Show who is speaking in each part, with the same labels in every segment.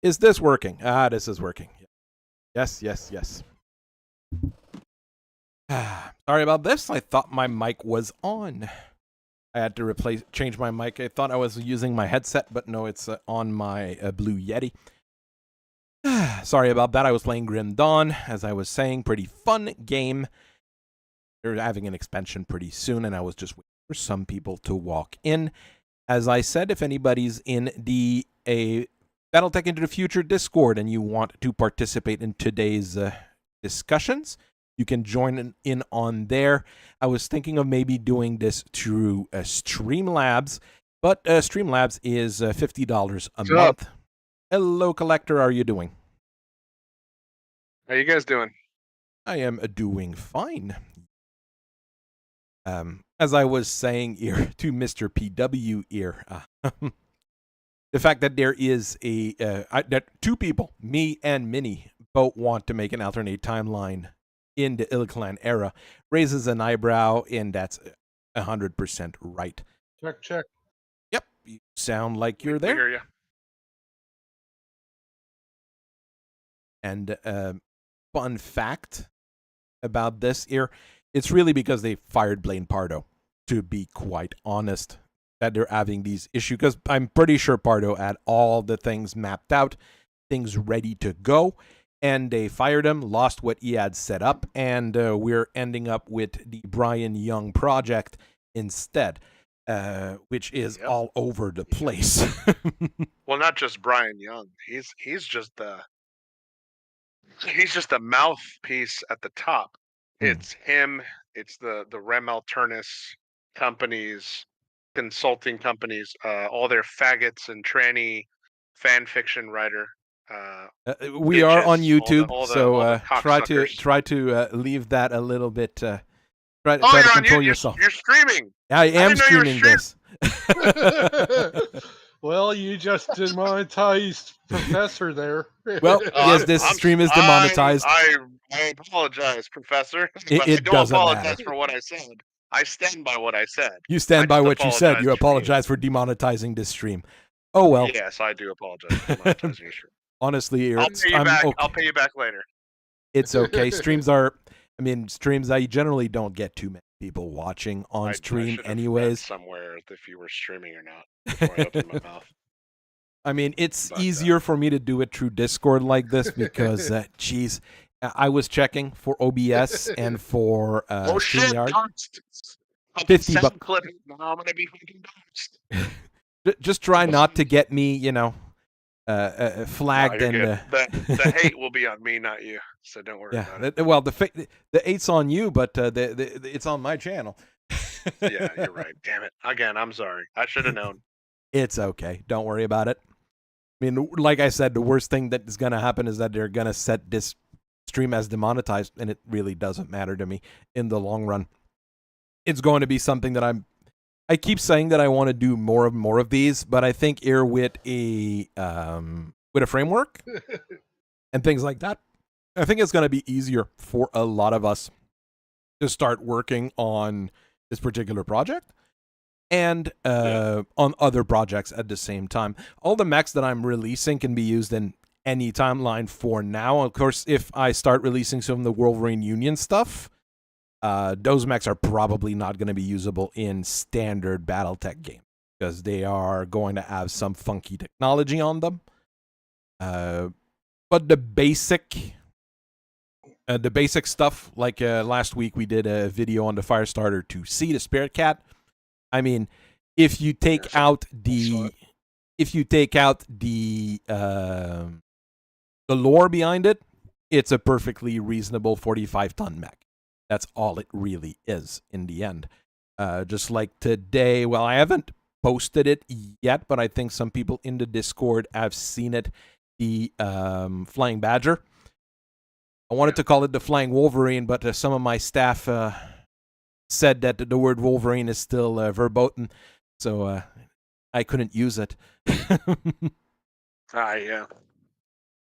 Speaker 1: Is this working? Ah, this is working. Yes, yes, yes. Sorry about this. I thought my mic was on. I had to change my mic. I thought I was using my headset, but no, it's on my Blue Yeti. Sorry about that. I was playing Grim Dawn, as I was saying. Pretty fun game. They're having an expansion pretty soon, and I was just waiting for some people to walk in. As I said, if anybody's in the Battletech Into the Future Discord and you want to participate in today's discussions, you can join in on there. I was thinking of maybe doing this through Streamlabs, but Streamlabs is $50 a month. Hello, Collector. How are you doing?
Speaker 2: How you guys doing?
Speaker 1: I am doing fine. As I was saying here to Mr. PW here, the fact that there is that two people, me and Minnie, both want to make an alternate timeline in the ilClan era raises an eyebrow, and that's 100% right.
Speaker 3: Check, check.
Speaker 1: Yep, you sound like you're there.
Speaker 2: We hear you.
Speaker 1: And fun fact about this here, it's really because they fired Blaine Pardo, to be quite honest, that they're having these issues. Because I'm pretty sure Pardo had all the things mapped out, things ready to go, and they fired him, lost what he had set up, and we're ending up with the Brian Young project instead, which is all over the place.
Speaker 2: Well, not just Brian Young. He's just the mouthpiece at the top. It's him. It's the Rem Alternus companies, consulting companies, all their faggots and tranny fan fiction writer.
Speaker 1: We are on YouTube, so try to leave that a little bit. Try to control yourself.
Speaker 2: You're streaming.
Speaker 1: I am streaming this.
Speaker 3: Well, you just demonetized Professor there.
Speaker 1: Well, yes, this stream is demonetized.
Speaker 2: I apologize, Professor.
Speaker 1: It doesn't
Speaker 2: apologize for what I said. I stand by what I said.
Speaker 1: You stand by what you said. You apologize for demonetizing this stream. Oh, well.
Speaker 2: Yes, I do apologize for demonetizing your stream.
Speaker 1: Honestly,
Speaker 2: I'll pay you back.
Speaker 1: Okay.
Speaker 2: I'll pay you back later.
Speaker 1: It's okay. Streams, I generally don't get too many people watching on stream anyways.
Speaker 2: Somewhere if you were streaming or not before I opened my mouth.
Speaker 1: I mean, it's easier for me to do it through Discord like this because, geez, I was checking for OBS and for StreamYard. $50.
Speaker 2: Now I'm gonna be fucking doxxed.
Speaker 1: Just try not to get me, flagged
Speaker 2: no,
Speaker 1: and
Speaker 2: the hate will be on me, not you. So don't worry about it.
Speaker 1: Well, the hate's on you, but it's on my channel.
Speaker 2: Yeah, you're right. Damn it. Again, I'm sorry. I should have known.
Speaker 1: It's okay. Don't worry about it. I mean, like I said, the worst thing that is going to happen is that they're going to set this stream as demonetized, and it really doesn't matter to me in the long run. It's going to be something that I keep saying that I want to do more of these, but I think here with a framework and things like that, I think it's going to be easier for a lot of us to start working on this particular project and on other projects at the same time. All the mechs that I'm releasing can be used in any timeline for now. Of course, if I start releasing some of the Wolverine Union stuff, those mechs are probably not going to be usable in standard Battletech game because they are going to have some funky technology on them. But the basic stuff, like last week we did a video on the Firestarter 2C, the Spirit Cat. I mean, if you take out the lore behind it, it's a perfectly reasonable 45-ton mech. That's all it really is in the end. Just like today, well, I haven't posted it yet, but I think some people in the Discord have seen it. The Flying Badger. I wanted to call it the Flying Wolverine, but some of my staff said that the word Wolverine is still verboten, so I couldn't use it.
Speaker 2: Yeah.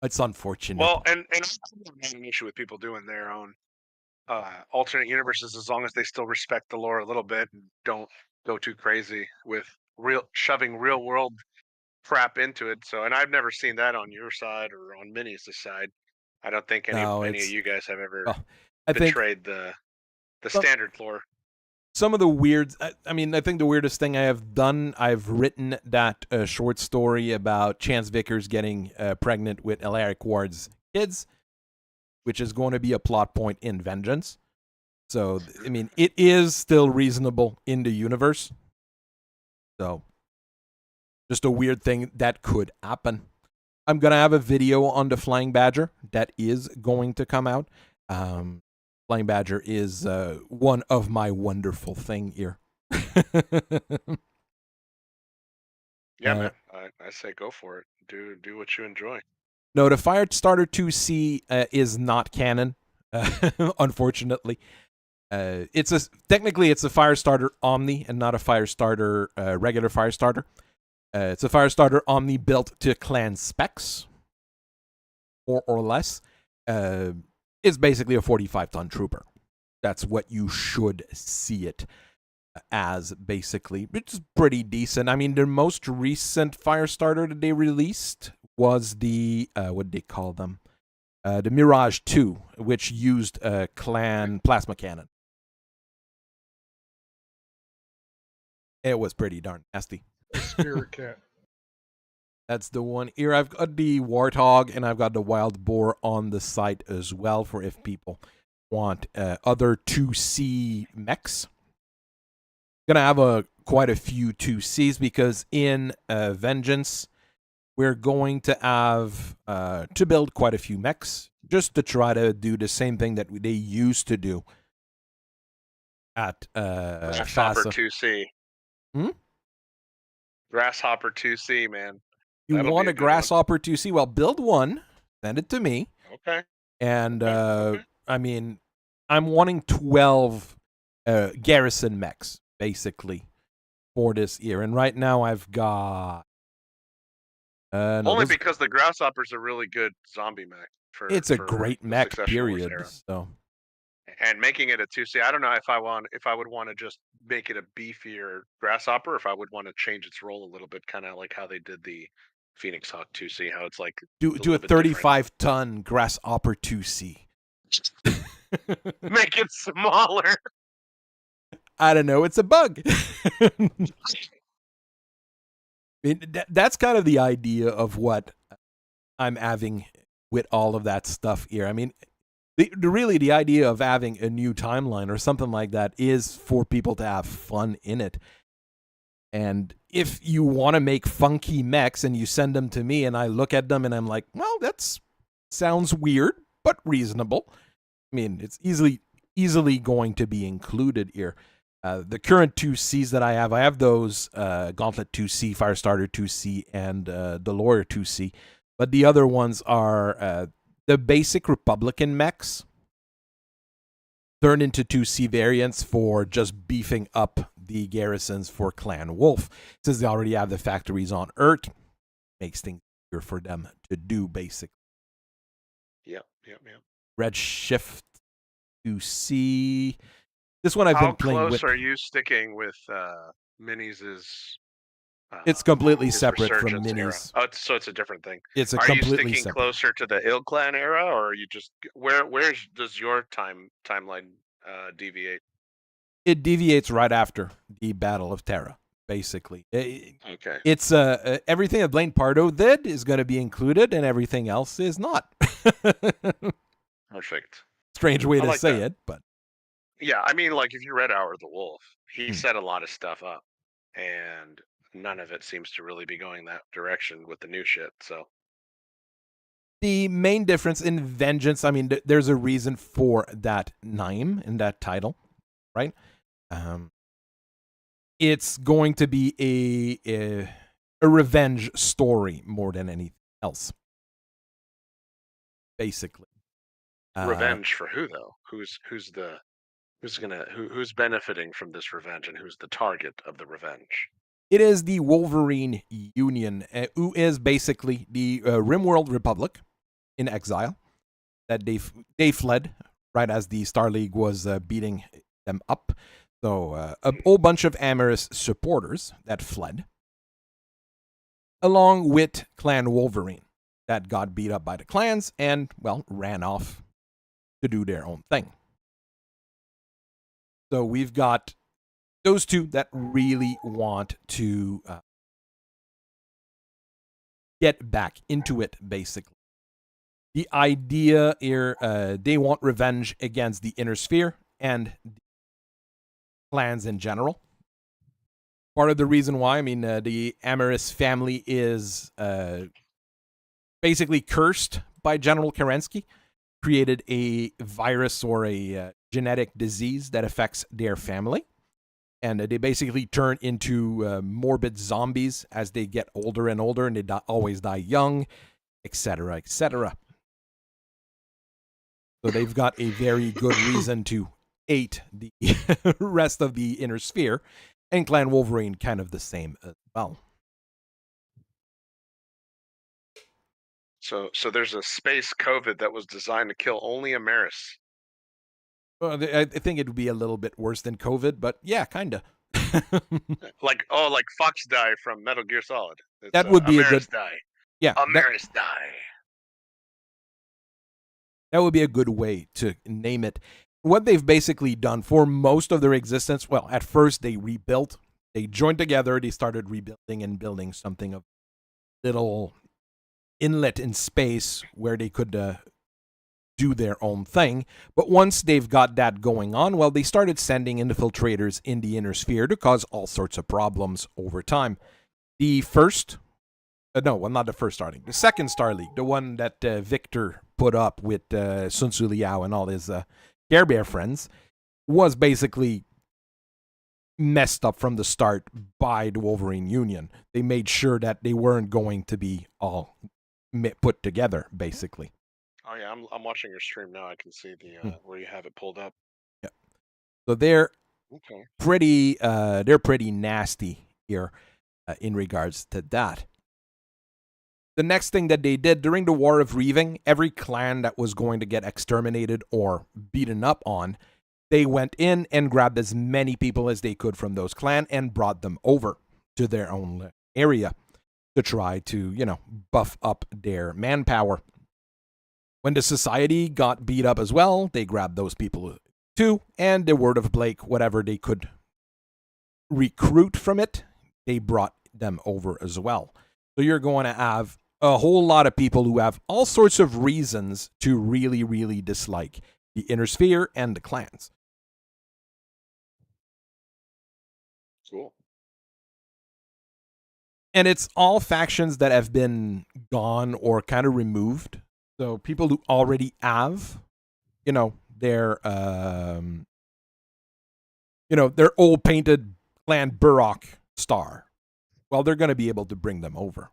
Speaker 1: It's unfortunate.
Speaker 2: Well, and I don't have an issue with people doing their own alternate universes as long as they still respect the lore a little bit and don't go too crazy with shoving real world crap into it. So, and I've never seen that on your side or on Minnie's side. I don't think any
Speaker 1: No,
Speaker 2: of
Speaker 1: it's
Speaker 2: you guys have ever
Speaker 1: well, I think
Speaker 2: betrayed the
Speaker 1: some,
Speaker 2: standard lore.
Speaker 1: some of the weird. I mean, I think the weirdest thing I have done. I've written that short story about Chance Vickers getting pregnant with Alaric Ward's kids, which is going to be a plot point in Vengeance. So, I mean, it is still reasonable in the universe. So, just a weird thing that could happen. I'm going to have a video on the Flying Badger that is going to come out. Flying Badger is one of my wonderful thing here.
Speaker 2: Yeah, man. I say go for it. Do what you enjoy.
Speaker 1: No, the Firestarter 2C is not canon, unfortunately. Technically it's a Firestarter Omni and not a Firestarter regular Firestarter. It's a Firestarter Omni built to clan specs, more or less. It's basically a 45-ton trooper. That's what you should see it as, basically. It's pretty decent. I mean, their most recent Firestarter that they released was the what did they call them? The Mirage 2, which used a clan plasma cannon. It was pretty darn nasty.
Speaker 3: Spirit Cat.
Speaker 1: That's the one here. I've got the Warthog and I've got the Wild Boar on the site as well for if people want other 2C mechs. Gonna have quite a few 2Cs because in Vengeance we're going to have to build quite a few mechs just to try to do the same thing that they used to do at
Speaker 2: Grasshopper 2C. Grasshopper 2C, man.
Speaker 1: You
Speaker 2: That'll
Speaker 1: want
Speaker 2: be
Speaker 1: a
Speaker 2: a good
Speaker 1: Grasshopper 2C? Well, build one, send it to me.
Speaker 2: Okay.
Speaker 1: And
Speaker 2: Okay.
Speaker 1: I mean, I'm wanting 12 garrison mechs basically for this year, and right now I've got
Speaker 2: only because the Grasshopper's a really good zombie mech.
Speaker 1: It's a
Speaker 2: for
Speaker 1: great
Speaker 2: the
Speaker 1: mech,
Speaker 2: Succession Wars
Speaker 1: period.
Speaker 2: era.
Speaker 1: So,
Speaker 2: and making it a 2C, I don't know if I would want to just make it a beefier Grasshopper, if I would want to change its role a little bit, kind of like how they did the Phoenix Hawk 2C, how it's like
Speaker 1: do a 35-ton Grasshopper 2C.
Speaker 2: Make it smaller.
Speaker 1: I don't know. It's a bug. I mean, that's kind of the idea of what I'm having with all of that stuff here. I mean, really the idea of having a new timeline or something like that is for people to have fun in it. And if you want to make funky mechs and you send them to me and I look at them and I'm like, well, that sounds weird, but reasonable. I mean, it's easily going to be included here. The current 2Cs that I have those Gauntlet 2C, Firestarter 2C, and the Lawyer 2C. But the other ones are the basic Republican mechs turned into 2C variants for just beefing up the garrisons for Clan Wolf. Since they already have the factories on Earth, makes things easier for them to do, basically.
Speaker 2: Yep.
Speaker 1: Red Shift 2C. This one I've been playing with.
Speaker 2: How close are you sticking with Minis'
Speaker 1: it's completely
Speaker 2: his
Speaker 1: separate from
Speaker 2: Resurgence era?
Speaker 1: Minis.
Speaker 2: Oh, so it's a different thing.
Speaker 1: It's a
Speaker 2: Are you
Speaker 1: completely
Speaker 2: sticking
Speaker 1: separate.
Speaker 2: closer to the ilClan era, or are you just where does your timeline deviate?
Speaker 1: It deviates right after the Battle of Terra, basically.
Speaker 2: Okay.
Speaker 1: It's everything that Blaine Pardo did is going to be included, and everything else is not.
Speaker 2: Perfect.
Speaker 1: Strange way to
Speaker 2: like
Speaker 1: say
Speaker 2: that.
Speaker 1: it, but
Speaker 2: Yeah, I mean, like if you read Hour of the Wolf, he set a lot of stuff up, and none of it seems to really be going that direction with the new shit. So
Speaker 1: the main difference in Vengeance, I mean, there's a reason for that name in that title, right? It's going to be a revenge story more than anything else, basically.
Speaker 2: revenge for who though? Who's benefiting from this revenge, and who's the target of the revenge?
Speaker 1: It is the Wolverine Union, who is basically the Rimworld Republic in exile. That they fled right as the Star League was beating them up. So a whole bunch of Amorous supporters that fled. along with Clan Wolverine that got beat up by the clans and, well, ran off to do their own thing. So we've got those two that really want to get back into it, basically. The idea here, they want revenge against the Inner Sphere and the clans in general. Part of the reason why, the Amaris family is basically cursed by General Kerensky, created a virus or a genetic disease that affects their family. And they basically turn into morbid zombies as they get older and older, and they always die young, etc., etc. So they've got a very good reason to hate the rest of the Inner Sphere, and Clan Wolverine kind of the same as well.
Speaker 2: So there's a space COVID that was designed to kill only Amaris.
Speaker 1: Well, I think it would be a little bit worse than COVID, but yeah, kind of.
Speaker 2: like Fox die from Metal Gear Solid. It's,
Speaker 1: that would be
Speaker 2: Amaris
Speaker 1: a good.
Speaker 2: Die.
Speaker 1: Yeah,
Speaker 2: Amaris die.
Speaker 1: That would be a good way to name it. What they've basically done for most of their existence, well, at first they rebuilt. They joined together. They started rebuilding and building something of little inlet in space where they could do their own thing. But once they've got that going on, well, they started sending infiltrators in the Inner Sphere to cause all sorts of problems over time. The first, not the first Star League, the second Star League, the one that Victor put up with Sun Tzu Liao and all his Care Bear friends, was basically messed up from the start by the Wolverine Union. They made sure that they weren't going to be all put together, basically.
Speaker 2: Oh yeah, I'm watching your stream now. I can see the where you have it pulled up.
Speaker 1: Yeah. So they're
Speaker 2: okay.
Speaker 1: pretty nasty here in regards to that. The next thing that they did during the War of Reaving, every clan that was going to get exterminated or beaten up on, they went in and grabbed as many people as they could from those clans and brought them over to their own area to try to, buff up their manpower. When the society got beat up as well, they grabbed those people too, and the Word of Blake, whatever they could recruit from it, they brought them over as well. So you're going to have a whole lot of people who have all sorts of reasons to really, really dislike the Inner Sphere and the clans.
Speaker 2: Cool.
Speaker 1: And it's all factions that have been gone or kind of removed. So people who already have, their old painted clan Burrock star, well, they're going to be able to bring them over.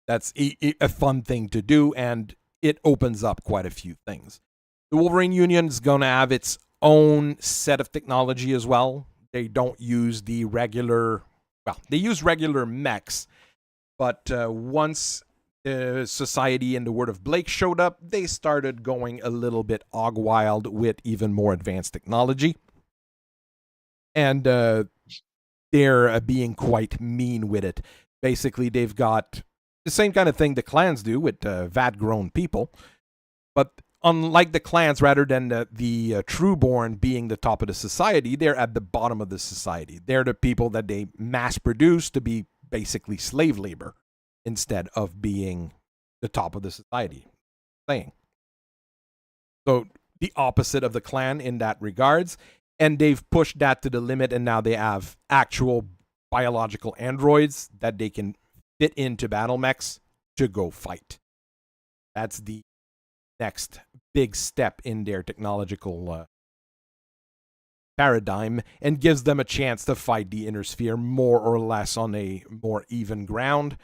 Speaker 1: That's a fun thing to do, and it opens up quite a few things. The Wolverine Union is going to have its own set of technology as well. They don't use they use regular mechs, but once the Society and the Word of Blake showed up, they started going a little bit hog wild with even more advanced technology. And they're being quite mean with it. Basically, they've got the same kind of thing the clans do with vat-grown people. But unlike the clans, rather than the Trueborn being the top of the society, they're at the bottom of the society. They're the people that they mass-produce to be basically slave labor instead of being the top of the society. So the opposite of the clan in that regards. And they've pushed that to the limit, and now they have actual biological androids that they can fit into battle mechs to go fight. That's the next big step in their technological paradigm, and gives them a chance to fight the Inner Sphere more or less on a more even ground,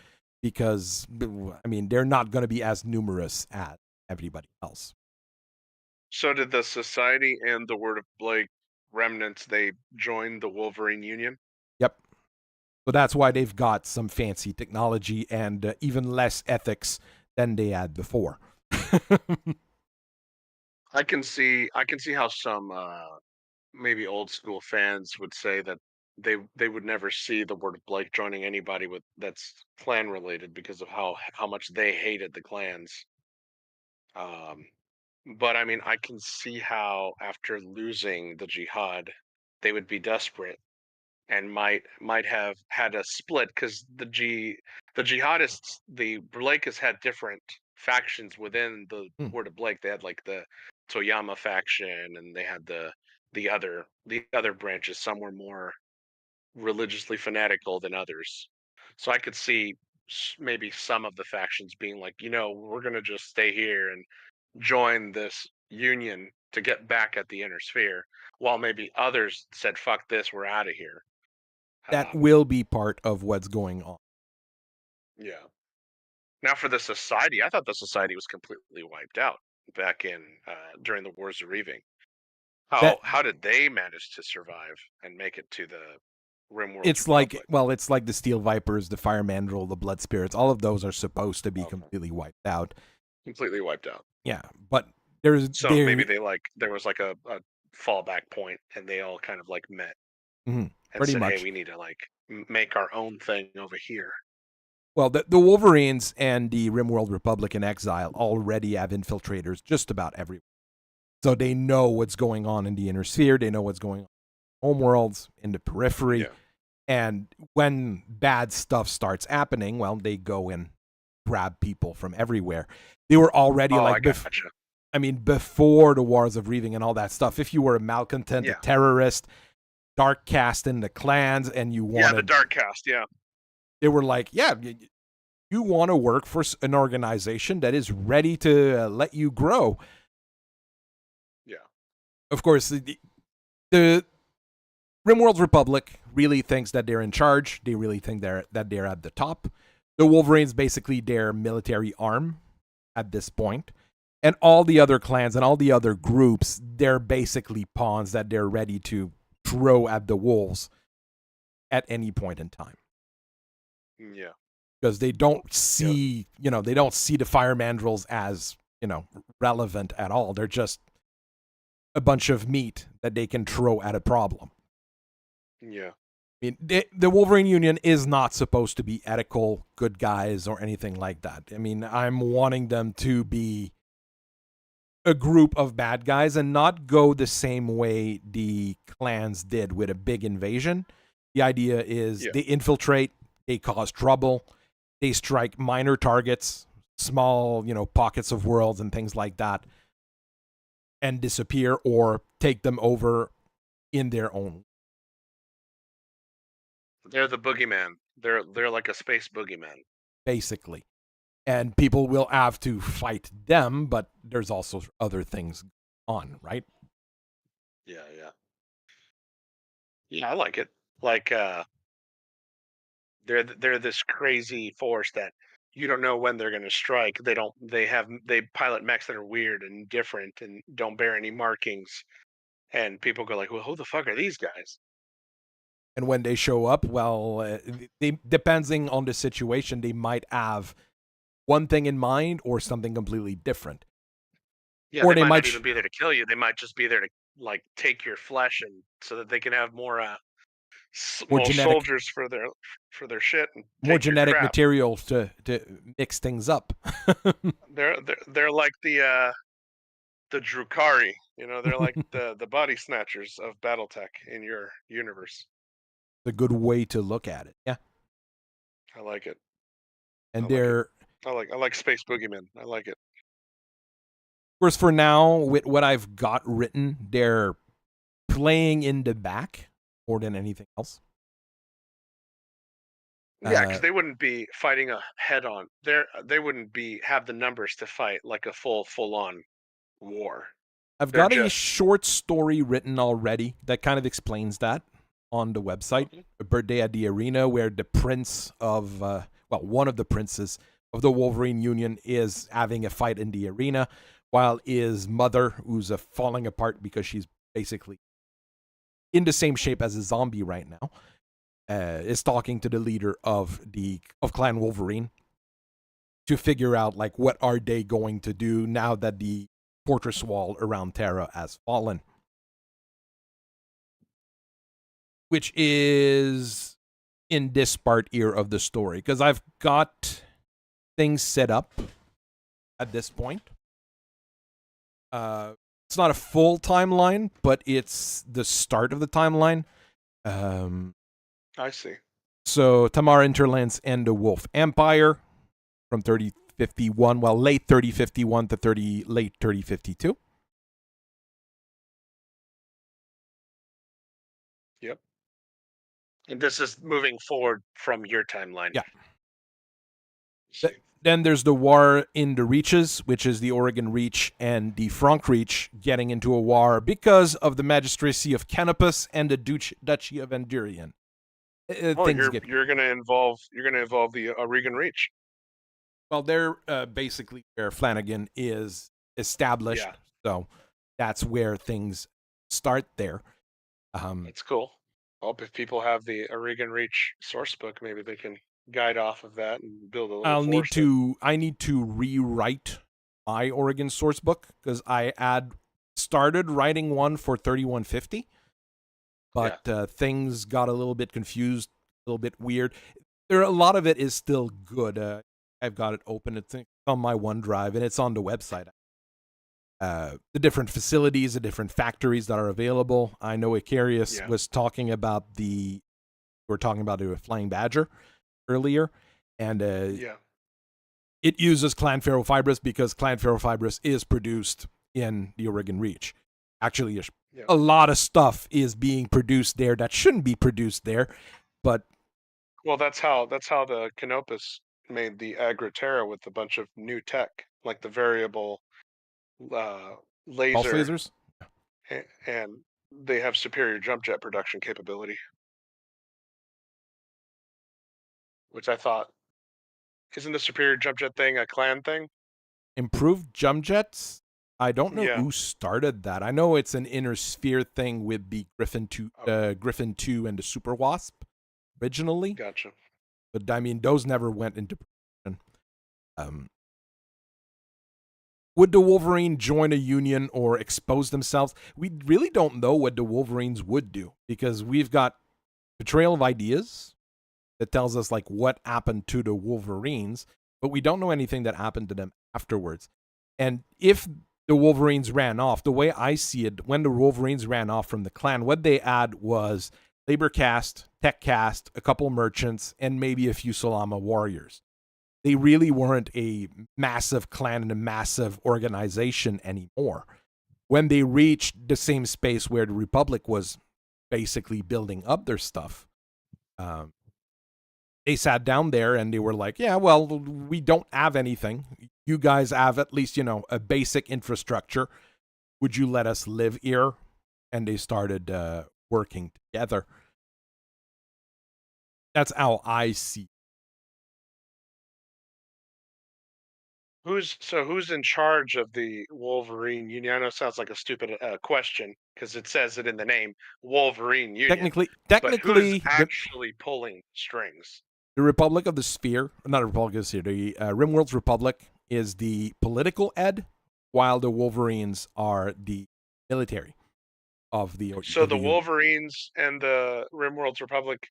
Speaker 1: because, they're not going to be as numerous as everybody else.
Speaker 2: So did the Society and the Word of Blake remnants, they joined the Wolverine Union?
Speaker 1: Yep. So that's why they've got some fancy technology and even less ethics than they had before.
Speaker 2: I can see how some maybe old school fans would say that they would never see the word Blake joining anybody with that's clan related because of how much they hated the clans. Um, but I mean, I can see how after losing the jihad, they would be desperate and might have had a split because the jihadists, the Blakes had different factions within the Word of Blake. They had like the Toyama faction, and they had the other branches. Some were more religiously fanatical than others. So I could see maybe some of the factions being like, we're gonna just stay here and join this union to get back at the inner sphere, while maybe others said, "Fuck this, we're out of here."
Speaker 1: That will be part of what's going on.
Speaker 2: Yeah. Now for the society, I thought the society was completely wiped out back in during the Wars of Reaving. How did they manage to survive and make it to the Rimworld
Speaker 1: It's
Speaker 2: Republic?
Speaker 1: it's like the Steel Vipers, the Fire Mandrill, the Blood Spirits. All of those are supposed to be completely wiped out.
Speaker 2: Completely wiped out.
Speaker 1: Yeah, but
Speaker 2: maybe there was like a fallback point, and they all kind of like met and
Speaker 1: pretty
Speaker 2: said,
Speaker 1: much.
Speaker 2: "Hey, we need to like make our own thing over here."
Speaker 1: Well, the Wolverines and the Rimworld Republic in Exile already have infiltrators just about everywhere. So they know what's going on in the inner sphere. They know what's going on in homeworlds, in the periphery.
Speaker 2: Yeah.
Speaker 1: And when bad stuff starts happening, well, they go and grab people from everywhere. They were already before the Wars of Reaving and all that stuff. If you were a malcontent, a terrorist, dark cast in the clans, and you wanted...
Speaker 2: the dark cast,
Speaker 1: They were like, you want to work for an organization that is ready to let you grow.
Speaker 2: Yeah.
Speaker 1: Of course, the Rimworld Republic really thinks that they're in charge. They really think that they're at the top. The Wolverines basically their military arm at this point. And all the other clans and all the other groups, they're basically pawns that they're ready to throw at the wolves at any point in time.
Speaker 2: Yeah.
Speaker 1: Because they don't see, they don't see the Fire Mandrills as, relevant at all. They're just a bunch of meat that they can throw at a problem.
Speaker 2: Yeah.
Speaker 1: I mean, the Wolverine Union is not supposed to be ethical, good guys, or anything like that. I mean, I'm wanting them to be a group of bad guys and not go the same way the clans did with a big invasion. The idea is they infiltrate, they cause trouble, they strike minor targets, small, pockets of worlds and things like that, and disappear or take them over in their own.
Speaker 2: They're the boogeyman. They're like a space boogeyman.
Speaker 1: Basically. And people will have to fight them, but there's also other things on, right?
Speaker 2: Yeah. Yeah, I like it. Like they're this crazy force that you don't know when they're going to strike. They pilot mechs that are weird and different and don't bear any markings. And people go like, "Well, who the fuck are these guys?"
Speaker 1: And when they show up, well, depending on the situation, they might have one thing in mind or something completely different.
Speaker 2: Yeah, or they might not even be there to kill you. They might just be there to like take your flesh, and so that they can have more soldiers for their shit. And
Speaker 1: more genetic material to mix things up.
Speaker 2: They're like the Drukari. They're like the body snatchers of Battletech in your universe.
Speaker 1: A good way to look at it. Yeah.
Speaker 2: I like it.
Speaker 1: And
Speaker 2: I like Space Boogeyman. I like it.
Speaker 1: Of course, for now, with what I've got written, they're playing in the back more than anything else.
Speaker 2: Yeah, because they wouldn't be fighting a head-on. They wouldn't have the numbers to fight like a full-on war.
Speaker 1: I've got a short story written already that kind of explains that on the website, A Birthday at the Arena, where the prince of, one of the princes of the Wolverine Union is having a fight in the arena, while his mother, who's falling apart because she's basically in the same shape as a zombie right now, is talking to the leader of Clan Wolverine to figure out like what are they going to do now that the fortress wall around Terra has fallen. which is in this part here of the story, because I've got things set up at this point. It's not a full timeline, but it's the start of the timeline.
Speaker 2: I see.
Speaker 1: So Tamara Interlands and the Wolf Empire from 3051, well, late 3051 to late 3052.
Speaker 2: Yep. And this is moving forward from your timeline.
Speaker 1: Yeah.
Speaker 2: See.
Speaker 1: Then there's the war in the Reaches, which is the Oregon Reach and the Frank Reach getting into a war because of the magistracy of Canopus and the Duchy of Endurian.
Speaker 2: You're gonna involve the Oregon Reach.
Speaker 1: Well, they're basically where Flanagan is established, so that's where things start there.
Speaker 2: That's cool. Well, if people have the Oregon Reach source book, maybe they can guide off of that and build a little.
Speaker 1: I need to rewrite my Oregon source book because I started writing one for 3150, but things got a little bit confused, a little bit weird. A lot of it is still good. I've got it open. It's on my OneDrive and it's on the website. The different facilities, the different factories that are available. I know Icarius was talking about we're talking about the Flying Badger earlier, and it uses Clan ferrofibrous because Clan ferrofibrous is produced in the Oregon Reach. Actually, a lot of stuff is being produced there that shouldn't be produced there, but
Speaker 2: that's how the Canopus made the Terra with a bunch of new tech, like the variable laser
Speaker 1: pulse lasers,
Speaker 2: and they have superior jump jet production capability, which I thought, isn't the superior jump jet thing a clan thing?
Speaker 1: Improved jump jets? I don't know who started that. I know it's an inner sphere thing with the Griffin 2 and the Super Wasp originally.
Speaker 2: Gotcha.
Speaker 1: But I mean, those never went into production. Would the Wolverine join a union or expose themselves? We really don't know what the Wolverines would do because we've got Betrayal of Ideas that tells us like what happened to the Wolverines, but we don't know anything that happened to them afterwards. And if the Wolverines ran off, the way I see it, when the Wolverines ran off from the clan, what they had was labor caste, tech caste, a couple merchants, and maybe a few Salama warriors. They really weren't a massive clan and a massive organization anymore. When they reached the same space where the Republic was basically building up their stuff, they sat down there and they were like, yeah, well, we don't have anything. You guys have at least, a basic infrastructure. Would you let us live here? And they started working together. That's how I see.
Speaker 2: Who's in charge of the Wolverine Union? I know it sounds like a stupid question because it says it in the name, Wolverine Union.
Speaker 1: Technically,
Speaker 2: but who's actually pulling strings?
Speaker 1: The Republic of the Sphere, not the Republic of the Sphere, the Rimworld's Republic is the political head, while the Wolverines are the military of the.
Speaker 2: So the Wolverines and the Rimworld's Republic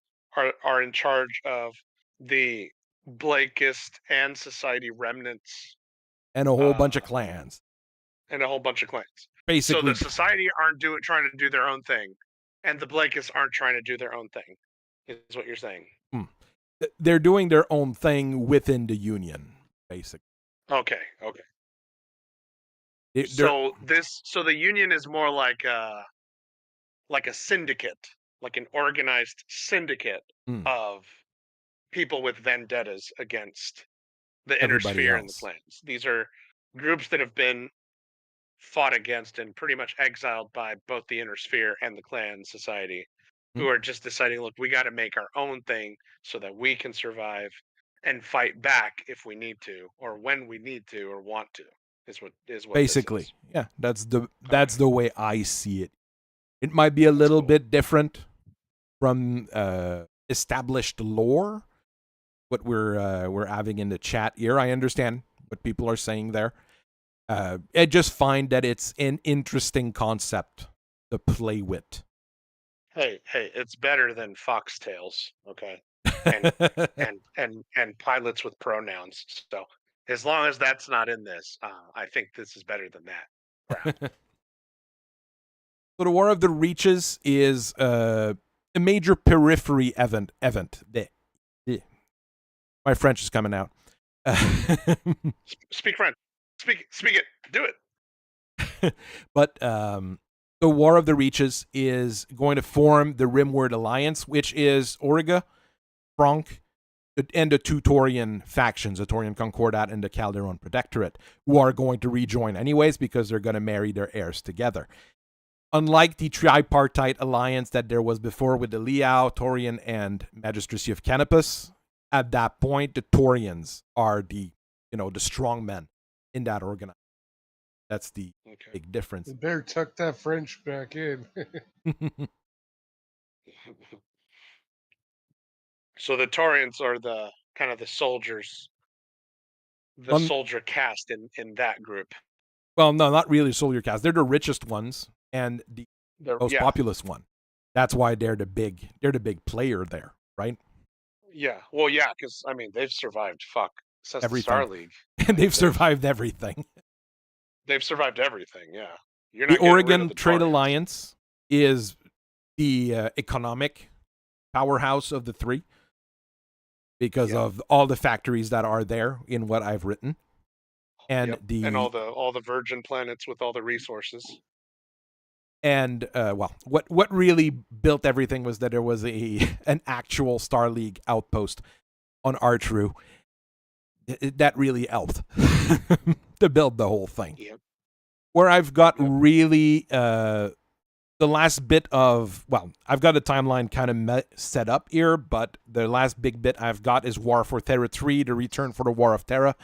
Speaker 2: are in charge of the Blakist and Society remnants.
Speaker 1: And a whole bunch of clans.
Speaker 2: Basically. So the Society aren't trying to do their own thing, and the Blakists aren't trying to do their own thing, is what you're saying.
Speaker 1: They're doing their own thing within the Union, basically.
Speaker 2: Okay. So the Union is more like a syndicate, like an organized syndicate of people with vendettas against the inner sphere and the clans. These are groups that have been fought against and pretty much exiled by both the inner sphere and the clan society, who are just deciding, look, we got to make our own thing so that we can survive and fight back if we need to, or when we need to or want to. Is what
Speaker 1: basically. Yeah, that's the way I see it. It might be a little bit different from established lore. What we're having in the chat here, I understand what people are saying there. I just find that it's an interesting concept to play with.
Speaker 2: Hey, it's better than foxtails, okay? And and pilots with pronouns. So as long as that's not in this, I think this is better than that crap.
Speaker 1: So the War of the Reaches is a major periphery event. Bleh. Bleh. My French is coming out.
Speaker 2: Speak French. Speak it. Do it.
Speaker 1: But the War of the Reaches is going to form the Rimward Alliance, which is Auriga, Franck, and the two Taurian factions, the Taurian Concordat and the Calderon Protectorate, who are going to rejoin anyways because they're going to marry their heirs together. Unlike the tripartite alliance that there was before with the Liao, Taurian, and Magistracy of Canopus, at that point, the Taurians are the strong men in that organization. That's the big difference.
Speaker 3: You better tuck that French back in.
Speaker 2: So the Taurians are the kind of the soldiers, soldier caste in that group.
Speaker 1: Well, no, not really soldier caste. They're the richest ones and the most populous one. That's why they're the big player there, right?
Speaker 2: Yeah. Well, yeah, because I mean they've survived since
Speaker 1: everything.
Speaker 2: The Star League.
Speaker 1: And they've survived everything.
Speaker 2: They've survived everything, yeah. You're
Speaker 1: not
Speaker 2: the
Speaker 1: Oregon
Speaker 2: the
Speaker 1: Trade
Speaker 2: Taurians.
Speaker 1: Alliance is the economic powerhouse of the three because of all the factories that are there in what I've written. And
Speaker 2: and all the virgin planets with all the resources.
Speaker 1: And what really built everything was that there was an actual Star League outpost on Artru. That really helped to build the whole thing.
Speaker 2: Yep.
Speaker 1: Where I've got really the last bit of, I've got a timeline kind of set up here, but the last big bit I've got is War for Terra 3, the return for the War of Terra.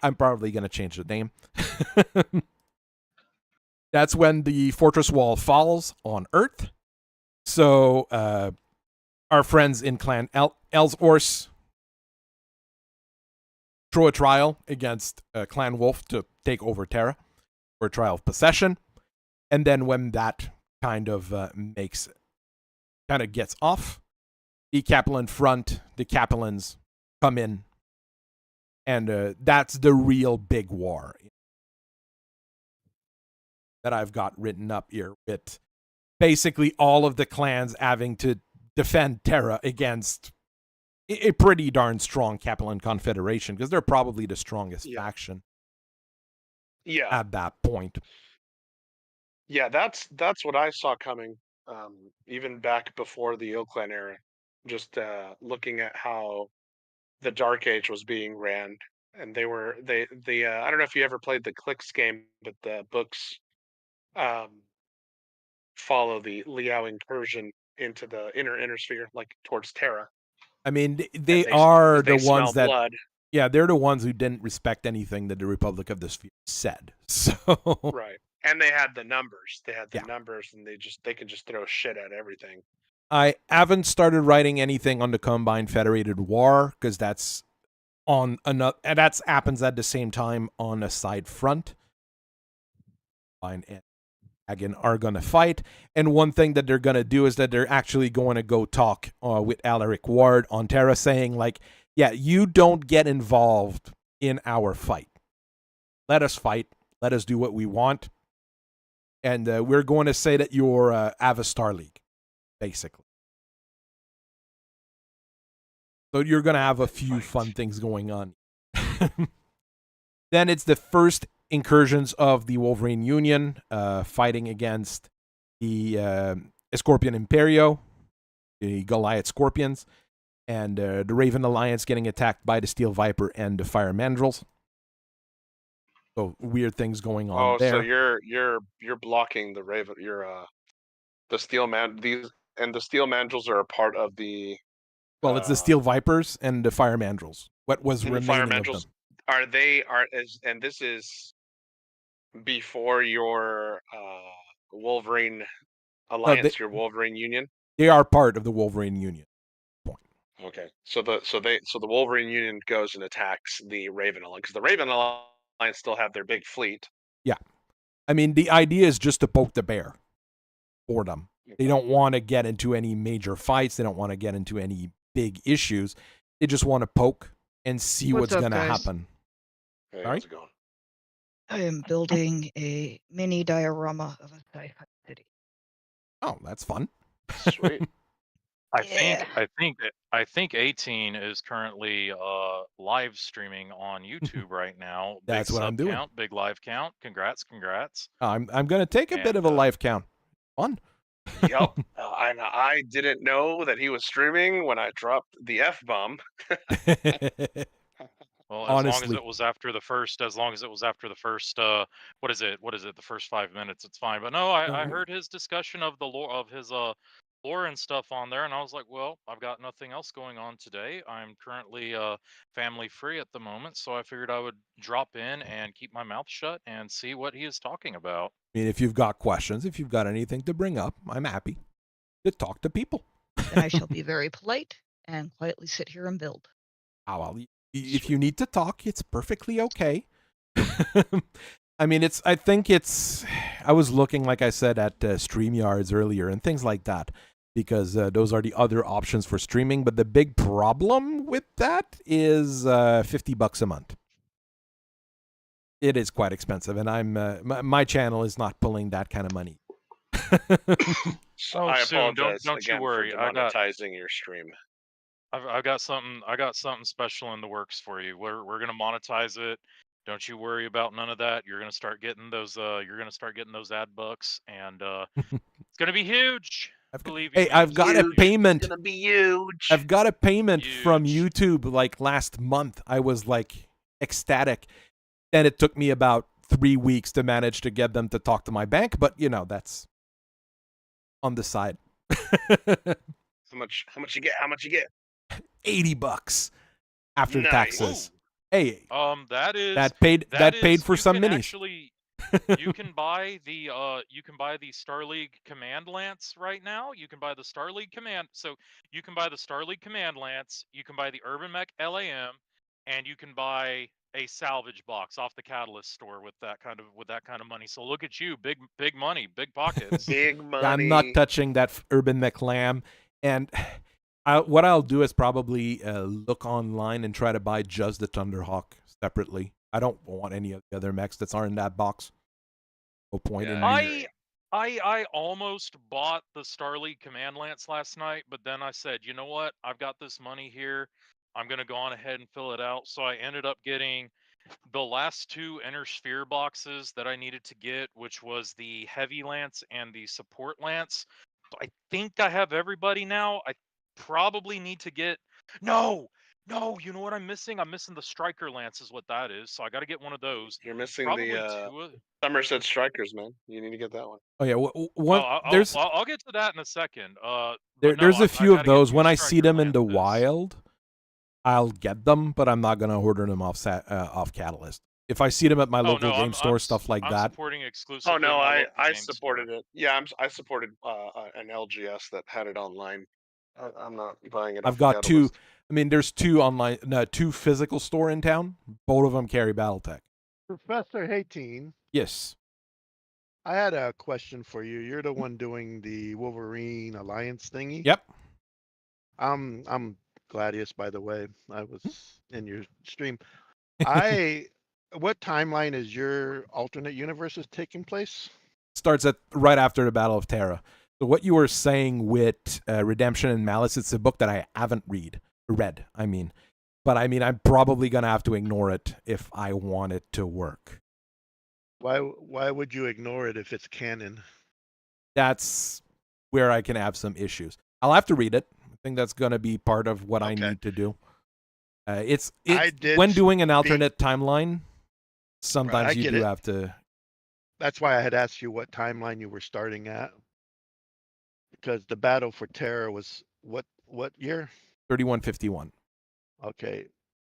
Speaker 1: I'm probably going to change the name. That's when the fortress wall falls on Earth. So our friends in Clan Elzors throw a trial against Clan Wolf to take over Terra for a trial of possession. And then when that kind of gets off, the Capellan front, the Capellans come in. And that's the real big war that I've got written up here, with basically all of the clans having to defend Terra against a pretty darn strong Capellan Confederation, because they're probably the strongest faction at that point.
Speaker 2: Yeah, that's what I saw coming, even back before the ilClan era. Just looking at how the Dark Age was being ran, and they I don't know if you ever played the Clicks game, but the books follow the Liao incursion into the inner sphere, like towards Terra.
Speaker 1: I mean, they are the ones that
Speaker 2: blood.
Speaker 1: Yeah, they're the ones who didn't respect anything that the Republic of the Sphere said. So
Speaker 2: right, and they had the numbers. They had the numbers, and they can just throw shit at everything.
Speaker 1: I haven't started writing anything on the Combined Federated War, because that's on another, and that happens at the same time on a side front. Fine, and Dragon are going to fight, and one thing that they're going to do is that they're actually going to go talk with Alaric Ward on Terra, saying like, yeah, you don't get involved in our fight. Let us fight. Let us do what we want. And we're going to say that you're Avastar League, basically. So you're going to have a few fun things going on. Then it's the first incursions of the Wolverine Union, fighting against the Scorpion Imperio, the Goliath Scorpions, and the Raven Alliance getting attacked by the Steel Viper and the Fire Mandrels. So weird things going on there.
Speaker 2: So you're blocking the Raven. The Steel the Steel Mandrels are a part of the.
Speaker 1: Well, it's the Steel Vipers and the Fire Mandrels. What was remaining of them?
Speaker 2: And this is before your Wolverine Alliance, your Wolverine Union?
Speaker 1: They are part of the Wolverine Union.
Speaker 2: Okay. So the Wolverine Union goes and attacks the Raven Alliance, because the Raven Alliance still have their big fleet.
Speaker 1: Yeah. I mean, the idea is just to poke the bear for them. They don't want to get into any major fights. They don't want to get into any big issues. They just want to poke and see what's
Speaker 4: up,
Speaker 1: going to
Speaker 4: guys?
Speaker 1: happen.
Speaker 2: Hey,
Speaker 1: Sorry?
Speaker 2: how's it going?
Speaker 4: I am building a mini diorama of a sci-fi city.
Speaker 1: Oh, that's fun.
Speaker 2: Sweet.
Speaker 5: I think 18 is currently live streaming on YouTube right now.
Speaker 1: That's
Speaker 5: Big
Speaker 1: what I'm
Speaker 5: sub
Speaker 1: doing.
Speaker 5: count, big live count. Congrats.
Speaker 1: I'm going to take a bit of a
Speaker 5: And,
Speaker 1: life count. Fun.
Speaker 2: Yep. And I didn't know that he was streaming when I dropped the F-bomb.
Speaker 5: Well, as
Speaker 1: Honestly.
Speaker 5: long as it was after the first, what is it? The first 5 minutes, it's fine. But no, I heard his discussion of the lore of his lore and stuff on there, and I was like, well, I've got nothing else going on today. I'm currently family free at the moment, so I figured I would drop in and keep my mouth shut and see what he is talking about.
Speaker 1: I mean, if you've got questions, if you've got anything to bring up, I'm happy to talk to people.
Speaker 4: And I shall be very polite and quietly sit here and build.
Speaker 1: Oh, well, if you need to talk, it's perfectly okay. I mean, I was looking, like I said, at StreamYards earlier and things like that, because those are the other options for streaming. But the big problem with that is $50 a month. It is quite expensive, and I'm my channel is not pulling that kind of money.
Speaker 2: So
Speaker 5: Oh,
Speaker 2: I
Speaker 5: soon.
Speaker 2: apologize
Speaker 5: Don't you
Speaker 2: again
Speaker 5: worry.
Speaker 2: for demonetizing your stream.
Speaker 5: I got something special in the works for you. We're gonna monetize it. Don't you worry about none of that. You're gonna start getting those ad bucks, and it's gonna be huge. Believe you me.
Speaker 1: I've got a payment.
Speaker 2: It's gonna be huge.
Speaker 1: I've got a payment from
Speaker 5: Huge.
Speaker 1: YouTube like last month. I was like ecstatic. And it took me about 3 weeks to manage to get them to talk to my bank, but that's on the side.
Speaker 2: How much you get? How much you get?
Speaker 1: $80 after
Speaker 2: Nice.
Speaker 1: taxes. Hey,
Speaker 5: that
Speaker 1: paid for
Speaker 5: you
Speaker 1: some
Speaker 5: can
Speaker 1: minis.
Speaker 5: Actually, you can buy the Star League Command Lance right now. You can buy the Star League Command. So you can buy the Star League Command Lance. You can buy the Urban Mech LAM, and you can buy a salvage box off the Catalyst store with that kind of money. So look at you, big money, big pockets.
Speaker 2: Big money.
Speaker 1: I'm not touching that Urban Mech Lamb. And what I'll do is probably look online and try to buy just the Thunderhawk separately. I don't want any of the other mechs that are in that box. No point in me.
Speaker 5: I almost bought the Star League Command Lance last night, but then I said, you know what? I've got this money here. I'm going to go on ahead and fill it out. So I ended up getting the last 2 Inner Sphere boxes that I needed to get, which was the Heavy Lance and the Support Lance. So I think I have everybody now. I probably need to get... No, you know what I'm missing? I'm missing the Striker Lance is what that is. So I got to get one of those.
Speaker 2: You're missing
Speaker 5: Probably
Speaker 2: the Somerset Strikers, man. You need to get that one.
Speaker 1: Oh yeah,
Speaker 5: I'll get to that in a second.
Speaker 1: There's a few of those. When I see
Speaker 5: Striker
Speaker 1: them in the
Speaker 5: Lances.
Speaker 1: wild, I'll get them, but I'm not gonna order them off Catalyst. If I see them at my local game store, stuff like
Speaker 5: I'm
Speaker 1: that.
Speaker 5: supporting exclusively.
Speaker 2: Oh no,
Speaker 5: my
Speaker 2: I
Speaker 5: local game
Speaker 2: supported
Speaker 5: store.
Speaker 2: it. Yeah, I supported an LGS that had it online. I'm not buying it.
Speaker 1: I've
Speaker 2: off
Speaker 1: got
Speaker 2: Catalyst.
Speaker 1: 2. I mean, there's 2 online, 2 physical store in town. Both of them carry Battletech.
Speaker 3: Professor Hayteen,
Speaker 1: Yes.
Speaker 3: I had a question for you. You're the one doing the Wolverine Alliance thingy.
Speaker 1: Yep.
Speaker 3: I'm Gladius, by the way. I was in your stream. What timeline is your alternate universes taking place?
Speaker 1: Starts at right after the Battle of Terra. So what you were saying with Redemption and Malice, it's a book that I haven't read. But I'm probably gonna have to ignore it if I want it to work.
Speaker 3: Why would you ignore it if it's canon?
Speaker 1: That's where I can have some issues. I'll have to read it. I think that's gonna be part of what I need to do. When doing an alternate timeline, sometimes you do have to.
Speaker 3: That's why I had asked you what timeline you were starting at. Because the battle for Terra was what year?
Speaker 1: 3151.
Speaker 3: Okay.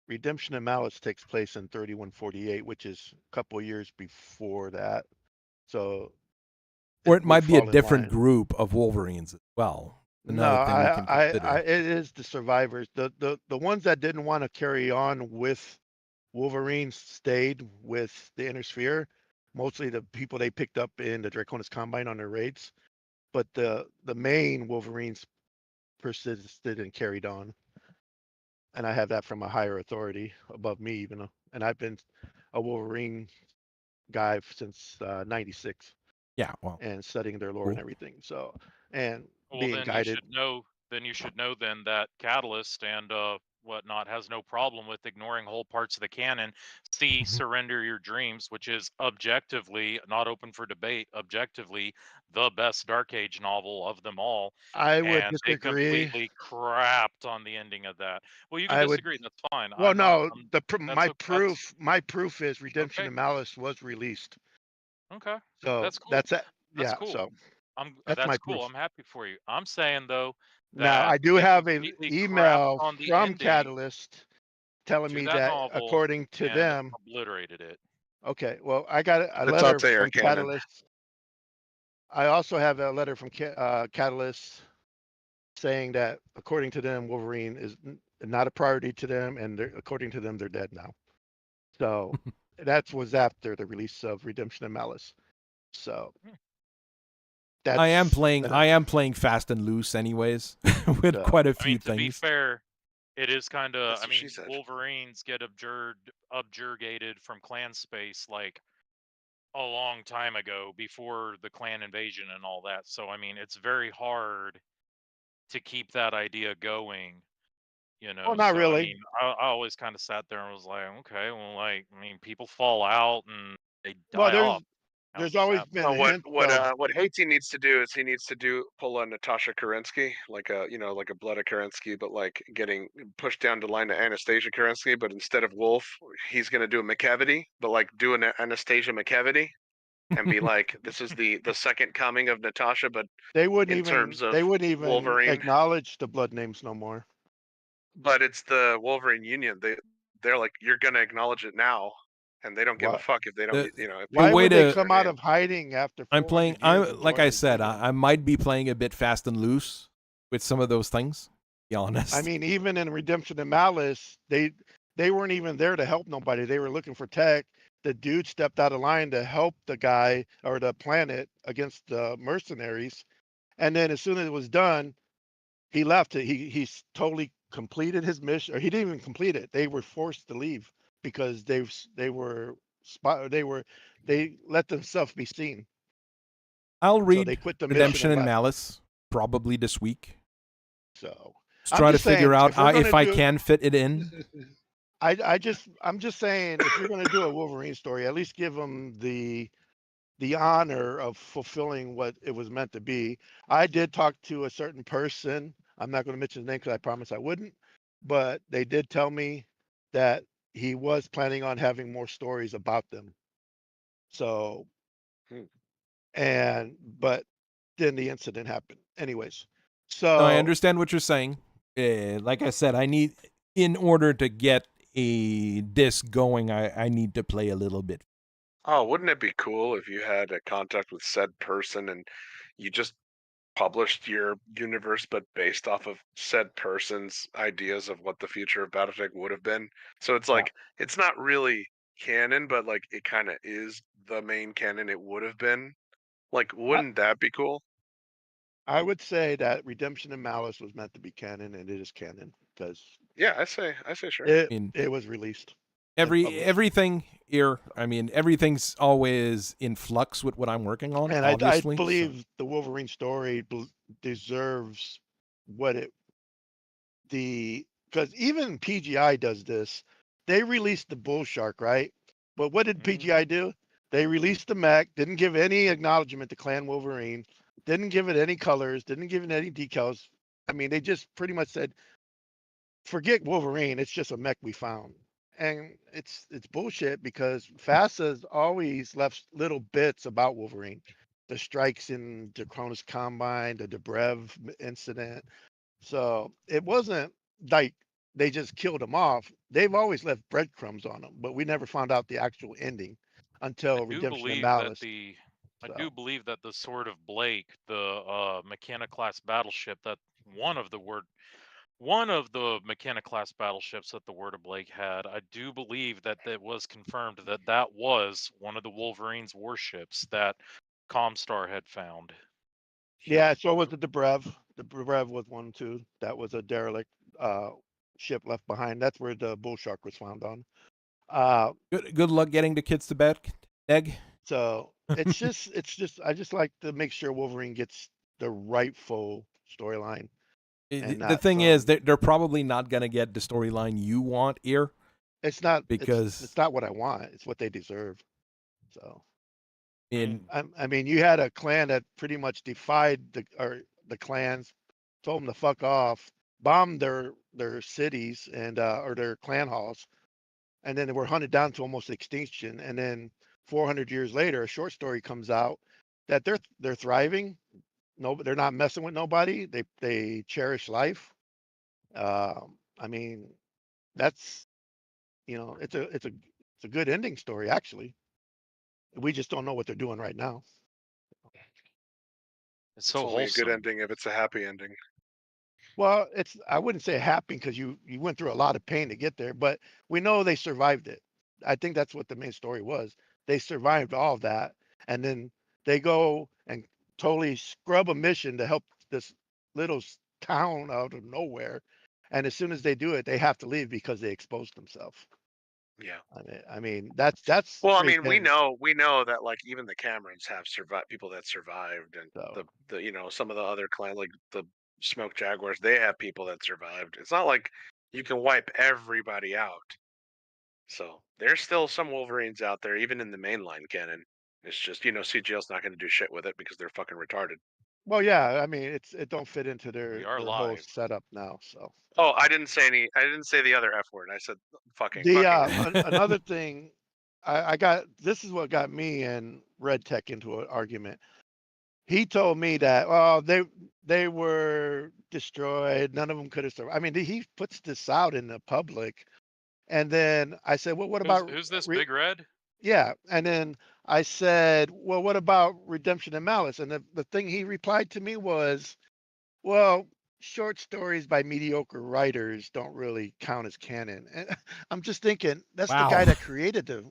Speaker 3: Redemption and Malice takes place in 3148, which is a couple years before that. So
Speaker 1: or it might be a different group of Wolverines as well.
Speaker 3: It is the survivors. The ones that didn't want to carry on with Wolverine stayed with the Inner Sphere. Mostly the people they picked up in the Draconis Combine on their raids. but the main Wolverines persisted and carried on. And I have that from a higher authority above me, even, and I've been a Wolverine guy since '96
Speaker 1: Yeah, well,
Speaker 3: and studying their lore
Speaker 1: cool.
Speaker 3: and everything. So, and
Speaker 5: Well,
Speaker 3: being
Speaker 5: then
Speaker 3: guided.
Speaker 5: you should know. Then you should know then that Catalyst and whatnot has no problem with ignoring whole parts of the canon. See,
Speaker 1: Mhm.
Speaker 5: Surrender Your Dreams, which is objectively not open for debate, objectively the best Dark Age novel of them all,
Speaker 3: I would
Speaker 5: and they
Speaker 3: disagree.
Speaker 5: completely crapped on the ending of that. Well, you can
Speaker 3: I would.
Speaker 5: disagree. That's fine.
Speaker 3: Well,
Speaker 5: I'm not.
Speaker 3: no,
Speaker 5: That's that's
Speaker 3: my proof is Redemption
Speaker 5: okay.
Speaker 3: and Malice was released.
Speaker 5: Okay,
Speaker 3: So
Speaker 5: that's cool.
Speaker 3: that's it.
Speaker 5: That's
Speaker 3: Yeah.
Speaker 5: cool.
Speaker 3: So
Speaker 5: That's
Speaker 3: that's my
Speaker 5: cool.
Speaker 3: proof.
Speaker 5: I'm happy for you. I'm saying though
Speaker 3: Now
Speaker 5: that
Speaker 3: I do
Speaker 5: they
Speaker 3: have an
Speaker 5: completely
Speaker 3: email
Speaker 5: crapped on the
Speaker 3: from
Speaker 5: ending
Speaker 3: Catalyst telling
Speaker 5: to
Speaker 3: me
Speaker 5: that
Speaker 3: that
Speaker 5: novel
Speaker 3: according to
Speaker 5: and
Speaker 3: them.
Speaker 5: obliterated it.
Speaker 3: Okay. Well, I got a
Speaker 2: It's out
Speaker 3: letter
Speaker 2: there,
Speaker 3: from
Speaker 2: canon.
Speaker 3: Catalyst. I also have a letter from Catalyst saying that according to them, Wolverine is not a priority to them, and according to them, they're dead now. So that was after the release of Redemption and Malice. So that's
Speaker 1: I am playing fast and loose anyways with
Speaker 3: So,
Speaker 1: quite a
Speaker 5: I
Speaker 1: few
Speaker 5: mean, to be
Speaker 1: things.
Speaker 5: fair, it is kind of.
Speaker 2: That's
Speaker 5: I
Speaker 2: what she
Speaker 5: mean,
Speaker 2: said.
Speaker 5: Wolverines get objurgated from clan space like a long time ago before the clan invasion and all that. So I mean, it's very hard to keep that idea going. You know,
Speaker 3: well, not
Speaker 5: so I
Speaker 3: really.
Speaker 5: mean, I always kind of sat there and was like, okay, well, like, I mean, people fall out and they
Speaker 3: Well,
Speaker 5: die off. How it
Speaker 3: there's
Speaker 5: just
Speaker 3: always
Speaker 5: happens.
Speaker 3: been a hint of.
Speaker 2: What Haiti needs to do is he needs to pull a Natasha Kerensky, like a like a Blood of Kerensky, but like getting pushed down the line to Anastasia Kerensky, but instead of Wolf, he's gonna do a McCavity, but like do an Anastasia McCavity and be like, this is the second coming of Natasha, but
Speaker 3: They
Speaker 2: in terms of
Speaker 3: wouldn't even
Speaker 2: Wolverine.
Speaker 3: acknowledge the blood names no more.
Speaker 2: But it's the Wolverine Union. They're like, you're gonna acknowledge it now, and they don't give a
Speaker 3: Why,
Speaker 2: fuck if they don't.
Speaker 1: The-
Speaker 2: If
Speaker 1: the
Speaker 3: why
Speaker 2: people
Speaker 1: way
Speaker 3: would
Speaker 2: don't
Speaker 3: they
Speaker 2: use
Speaker 1: to
Speaker 2: their
Speaker 3: come out
Speaker 2: name.
Speaker 3: of hiding after
Speaker 1: I'm
Speaker 3: 400
Speaker 1: playing.
Speaker 3: years and
Speaker 1: Like
Speaker 3: join
Speaker 1: I
Speaker 3: the
Speaker 1: said,
Speaker 3: Union?
Speaker 1: I might be playing a bit fast and loose with some of those things. To be honest.
Speaker 3: I mean, even in Redemption and Malice, they weren't even there to help nobody. They were looking for tech. The dude stepped out of line to help the guy or the planet against the mercenaries, and then as soon as it was done, he left. He's totally completed his mission, or he didn't even complete it. They were forced to leave because they let themselves be seen.
Speaker 1: I'll
Speaker 3: So
Speaker 1: read
Speaker 3: they quit the mission
Speaker 1: Redemption
Speaker 3: and
Speaker 1: and
Speaker 3: left.
Speaker 1: Malice probably this week.
Speaker 3: So
Speaker 1: Just
Speaker 3: I'm
Speaker 1: try to
Speaker 3: just saying,
Speaker 1: figure out
Speaker 3: if we're
Speaker 1: if
Speaker 3: gonna
Speaker 1: I
Speaker 3: do,
Speaker 1: can fit it in.
Speaker 3: I'm just saying, if you're gonna do a Wolverine story, at least give them the honor of fulfilling what it was meant to be. I did talk to a certain person. I'm not going to mention his name because I promised I wouldn't, but they did tell me that he was planning on having more stories about them. So, but then the incident happened. Anyways, so
Speaker 1: No, I understand what you're saying. Like I said, in order to get a disc going, I need to play a little bit.
Speaker 2: Oh, wouldn't it be cool if you had a contact with said person and you just published your universe, but based off of said person's ideas of what the future of Battletech would have been? So it's
Speaker 3: Yeah.
Speaker 2: like, it's not really canon, but like it kind of is the main canon it would have been. Like, wouldn't that be cool?
Speaker 3: I would say that Redemption and Malice was meant to be canon, and it is canon because
Speaker 2: Yeah, I say sure.
Speaker 1: I mean,
Speaker 3: it was released. and published.
Speaker 1: everything here. I mean, everything's always in flux with what I'm working on.
Speaker 3: And I
Speaker 1: obviously,
Speaker 3: believe the Wolverine story deserves what because even PGI does this. They released the Bull Shark, right? But what did PGI do? They released the mech, didn't give any acknowledgement to Clan Wolverine, didn't give it any colors, didn't give it any decals. I mean, they just pretty much said, forget Wolverine, it's just a mech we found. And it's bullshit because FASA's always left little bits about Wolverine. The strikes in the Cronus Combine, the Dobrev incident. So it wasn't like they just killed him off. They've always left breadcrumbs on him, but we never found out the actual ending until Redemption and Malice.
Speaker 5: I do believe that the Sword of Blake, the Mechanic class battleship, that one of the Mechanic class battleships that the Word of Blake had, I do believe that it was confirmed that that was one of the Wolverine's warships that Comstar had found.
Speaker 3: Yeah, so was the Dobrev. The Dobrev was one too. That was a derelict ship left behind. That's where the bull shark was found on.
Speaker 1: Good luck getting the kids to bed, Egg.
Speaker 3: So it's just I just like to make sure Wolverine gets the rightful storyline. And
Speaker 1: The
Speaker 3: not
Speaker 1: thing is,
Speaker 3: some-
Speaker 1: they're probably not gonna get the storyline you want here.
Speaker 3: it's not
Speaker 1: because-
Speaker 3: it's not what I want. It's what they deserve. So
Speaker 1: In
Speaker 3: I mean, you had a clan that pretty much defied the clans, told them to fuck off, bombed their cities and or their clan halls, and then they were hunted down to almost extinction. And then 400 years later, a short story comes out that they're thriving. No, they're not messing with nobody. They cherish life. I mean, that's it's a good ending story actually. We just don't know what they're doing right now.
Speaker 5: It's so
Speaker 2: it's only a
Speaker 5: wholesome.
Speaker 2: good ending if it's a happy ending.
Speaker 3: Well, I wouldn't say happy because you went through a lot of pain to get there, but we know they survived it. I think that's what the main story was. They survived all of that, and then they go and totally scrub a mission to help this little town out of nowhere. And as soon as they do it, they have to leave because they exposed themselves.
Speaker 2: Yeah.
Speaker 3: I mean that's
Speaker 2: Well, I mean, we
Speaker 3: freaking-
Speaker 2: know that like even the Camerons have survived, people that survived, and
Speaker 3: So-
Speaker 2: the some of the other clan like the Smoke Jaguars, they have people that survived. It's not like you can wipe everybody out. So there's still some Wolverines out there, even in the mainline canon. It's just CGL's not going to do shit with it because they're fucking retarded.
Speaker 3: Well, yeah, I mean it don't fit into
Speaker 5: We
Speaker 3: their
Speaker 5: are
Speaker 3: whole
Speaker 5: live.
Speaker 3: setup now. So
Speaker 2: Oh, I didn't say the other F word. I said fucking.
Speaker 3: Another thing, I got this is what got me and Red Tech into an argument. He told me that they were destroyed. None of them could have survived. I mean, he puts this out in the public, and then I said, well, what about
Speaker 5: Who's this Big Red?
Speaker 3: Yeah, and then I said, well, what about Redemption and Malice? And the thing he replied to me was, well, short stories by mediocre writers don't really count as canon. And I'm just thinking that's the guy
Speaker 1: Wow.
Speaker 3: that created the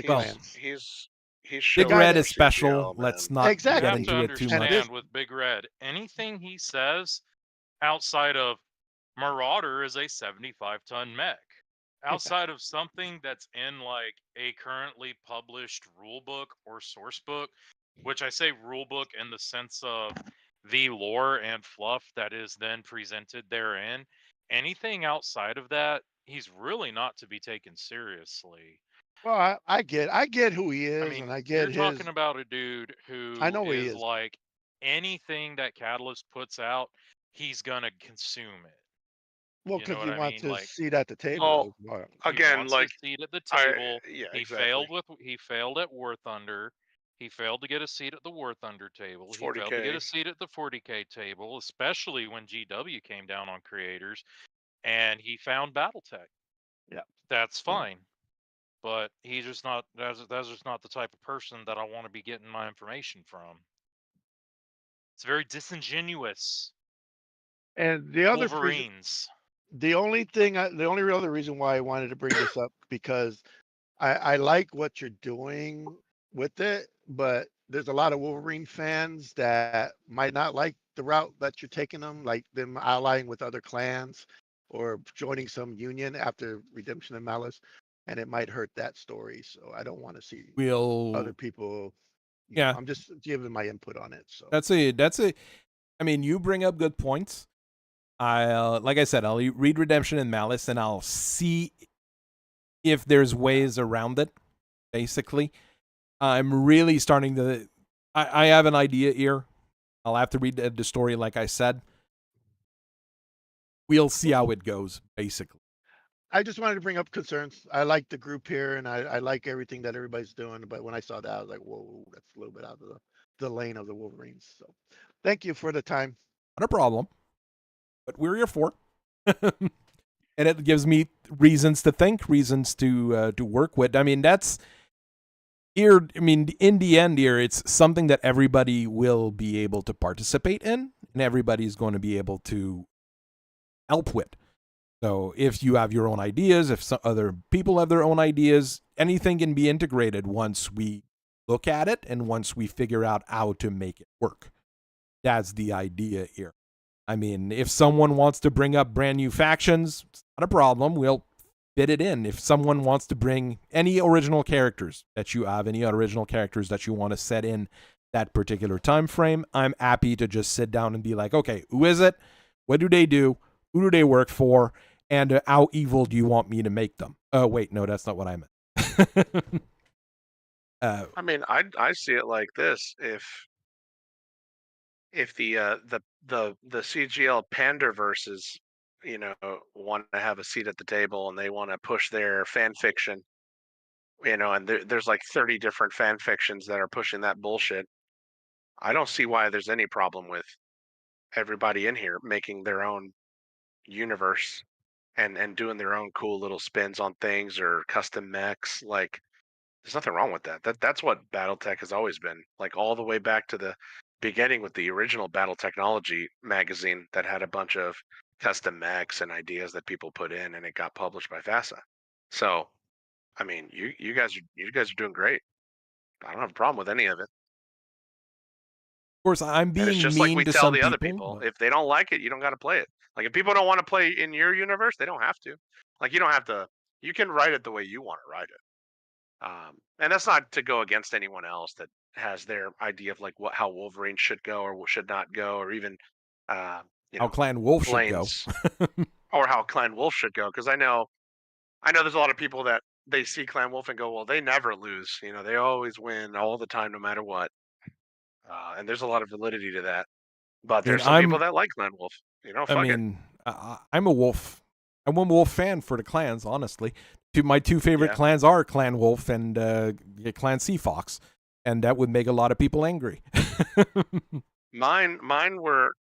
Speaker 1: Well,
Speaker 3: clans.
Speaker 2: He's
Speaker 1: Big
Speaker 2: showing
Speaker 1: Red
Speaker 2: their
Speaker 1: is special.
Speaker 2: CGL,
Speaker 1: Let's
Speaker 2: man.
Speaker 1: not
Speaker 3: Exactly.
Speaker 1: get
Speaker 5: You have to
Speaker 1: into it too much.
Speaker 5: understand with Big Red, anything he says outside of Marauder is a 75-ton mech. Outside of something that's in like a currently published rule book or source book, which I say rule book in the sense of the lore and fluff that is then presented therein, anything outside of that, he's really not to be taken seriously.
Speaker 3: Well, I get who he is,
Speaker 5: I mean,
Speaker 3: and I
Speaker 5: you're
Speaker 3: get his.
Speaker 5: talking about a dude who
Speaker 3: I know he
Speaker 5: is
Speaker 3: is.
Speaker 5: like anything that Catalyst puts out, he's gonna consume it.
Speaker 3: Well,
Speaker 5: You know
Speaker 3: because
Speaker 5: what
Speaker 3: he
Speaker 5: I
Speaker 3: wants
Speaker 5: mean?
Speaker 3: his
Speaker 5: Like,
Speaker 3: seat at the table.
Speaker 2: Well,
Speaker 3: is what-
Speaker 5: he
Speaker 2: again,
Speaker 5: wants
Speaker 2: like
Speaker 5: his seat at the table.
Speaker 2: yeah,
Speaker 5: He
Speaker 2: exactly.
Speaker 5: failed at War Thunder. He failed to get a seat at the War Thunder table. He failed to
Speaker 2: 40K.
Speaker 5: get a seat at the 40K table, especially when GW came down on creators, and he found Battletech.
Speaker 3: Yeah.
Speaker 5: That's fine. But he's just not that's just not the type of person that I want to be getting my information from. It's very disingenuous.
Speaker 3: And the other
Speaker 5: Wolverines.
Speaker 3: the only other reason why I wanted to bring this up because I like what you're doing with it, but there's a lot of Wolverine fans that might not like the route that you're taking them, like them allying with other clans or joining some union after Redemption and Malice, and it might hurt that story. So I don't want to see other people.
Speaker 1: Yeah.
Speaker 3: I'm just giving my input on it. So
Speaker 1: That's a. I mean, you bring up good points. Like I said, I'll read Redemption and Malice, and I'll see if there's ways around it. Basically, I'm really starting to. I have an idea here. I'll have to read the story, like I said. We'll see how it goes. Basically,
Speaker 3: I just wanted to bring up concerns. I like the group here, and I like everything that everybody's doing. But when I saw that, I was like, whoa, that's a little bit out of the lane of the Wolverines. So thank you for the time.
Speaker 1: not a problem. But we're here for. And it gives me reasons to think, reasons to work with. I mean, that's here. I mean, in the end, here it's something that everybody will be able to participate in, and everybody's going to be able to help with. So, if you have your own ideas, if some other people have their own ideas, anything can be integrated once we look at it and once we figure out how to make it work. That's the idea here. I mean, if someone wants to bring up brand new factions, it's not a problem. We'll fit it in. If someone wants to bring any original characters that you have, any original characters that you want to set in that particular time frame, I'm happy to just sit down and be like, okay, who is it? What do they do? Who do they work for? And how evil do you want me to make them? Wait, no, that's not what I meant.
Speaker 2: I mean, I see it like this: if the CGL Panderverses, want to have a seat at the table and they want to push their fan fiction, and there's like 30 different fan fictions that are pushing that bullshit. I don't see why there's any problem with everybody in here making their own universe and doing their own cool little spins on things or custom mechs. Like, there's nothing wrong with that. That's what Battletech has always been. Like, all the way back to the beginning with the original Battle Technology magazine that had a bunch of custom mechs and ideas that people put in, and it got published by FASA. So, I mean, you guys are doing great. I don't have a problem with any of it.
Speaker 1: Of course, I'm
Speaker 2: And it's
Speaker 1: being
Speaker 2: just like
Speaker 1: mean
Speaker 2: we
Speaker 1: to
Speaker 2: tell
Speaker 1: some
Speaker 2: the other
Speaker 1: people.
Speaker 2: people, if they don't like it, you don't got to play it. Like, if people don't want to play in your universe, they don't have to. Like, you don't have to. You can write it the way you want to write it. And that's not to go against anyone else that has their idea of like how Wolverine should go or should not go, or even
Speaker 1: How Clan Wolf should go.
Speaker 2: Blaine's or how Clan Wolf should go. Because I know there's a lot of people that they see Clan Wolf and go, well, they never lose. They always win all the time, no matter what. And there's a lot of validity to that. But there's some people that like Clan Wolf.
Speaker 1: I'm a Wolf. I'm a Wolf fan for the clans, honestly. My two favorite
Speaker 2: Yeah.
Speaker 1: clans are Clan Wolf and Clan Sea Fox, and that would make a lot of people angry.
Speaker 2: Mine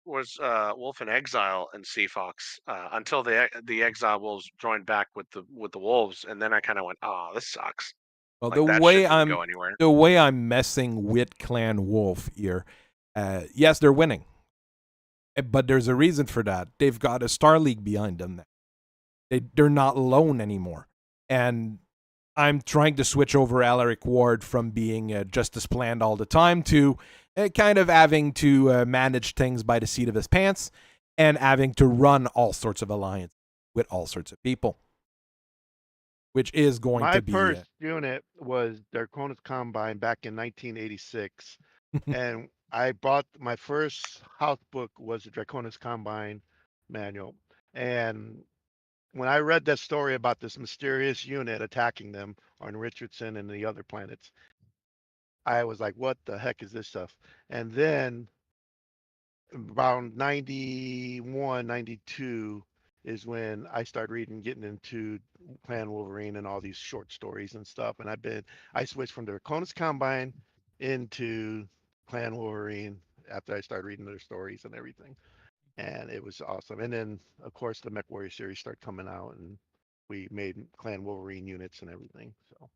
Speaker 2: was Wolf and Exile and Sea Fox until the Exile Wolves joined back with the Wolves, and then I kind of went, oh, this sucks.
Speaker 1: Well,
Speaker 2: Like, that shit didn't go anywhere.
Speaker 1: the way I'm messing with Clan Wolf here, yes, they're winning, but there's a reason for that. They've got a Star League behind them. They're not alone anymore, and I'm trying to switch over Alaric Ward from being just as planned all the time to kind of having to manage things by the seat of his pants and having to run all sorts of alliances with all sorts of people, which is going to be...
Speaker 3: My first unit was Draconis Combine back in 1986, and I bought my first house book was the Draconis Combine manual, and when I read that story about this mysterious unit attacking them on Richardson and the other planets, I was like, what the heck is this stuff? And then around 91, 92 is when I started getting into Clan Wolverine and all these short stories and stuff. And I switched from the Draconis Combine into Clan Wolverine after I started reading their stories and everything. And it was awesome. And then, of course, the mechwarrior series started coming out, and we made Clan Wolverine units and everything. So,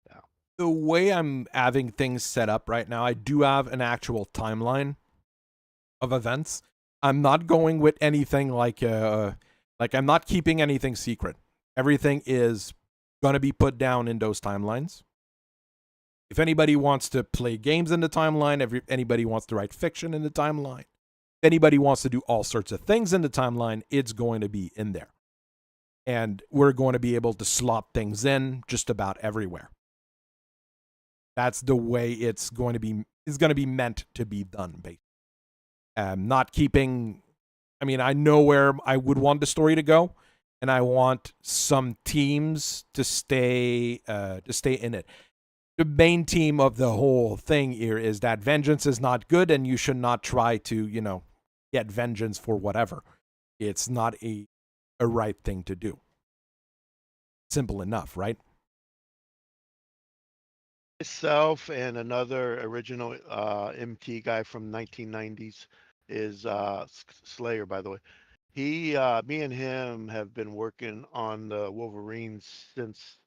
Speaker 3: yeah.
Speaker 1: The way I'm having things set up right now, I do have an actual timeline of events. I'm not going with anything like I'm not keeping anything secret. Everything is going to be put down in those timelines. If anybody wants to play games in the timeline, anybody wants to write fiction in the timeline, if anybody wants to do all sorts of things in the timeline, it's going to be in there. And we're going to be able to slot things in just about everywhere. That's the way it's going to be meant to be done, basically. Not keeping... I mean, I know where I would want the story to go, and I want some teams to stay in it. The main theme of the whole thing here is that vengeance is not good, and you should not try to, get vengeance for whatever. It's not a right thing to do. Simple enough, right?
Speaker 3: Myself and another original MT guy from 1990s is Slayer, by the way. Me and him have been working on the Wolverines since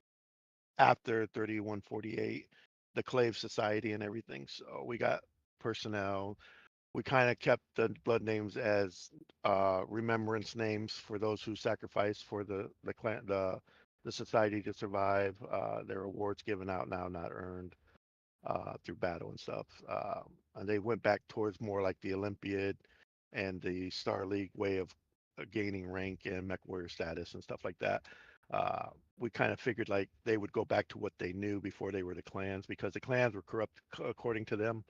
Speaker 3: after 3148, the Clave Society and everything. So we got personnel. We kind of kept the blood names as remembrance names for those who sacrificed for the clan, the society to survive. Their awards given out now, not earned. through battle and stuff. And they went back towards more like the Olympiad and the Star League way of gaining rank and mechwarrior status and stuff like that. We kind of figured like they would go back to what they knew before they were the clans, because the clans were corrupt according to them,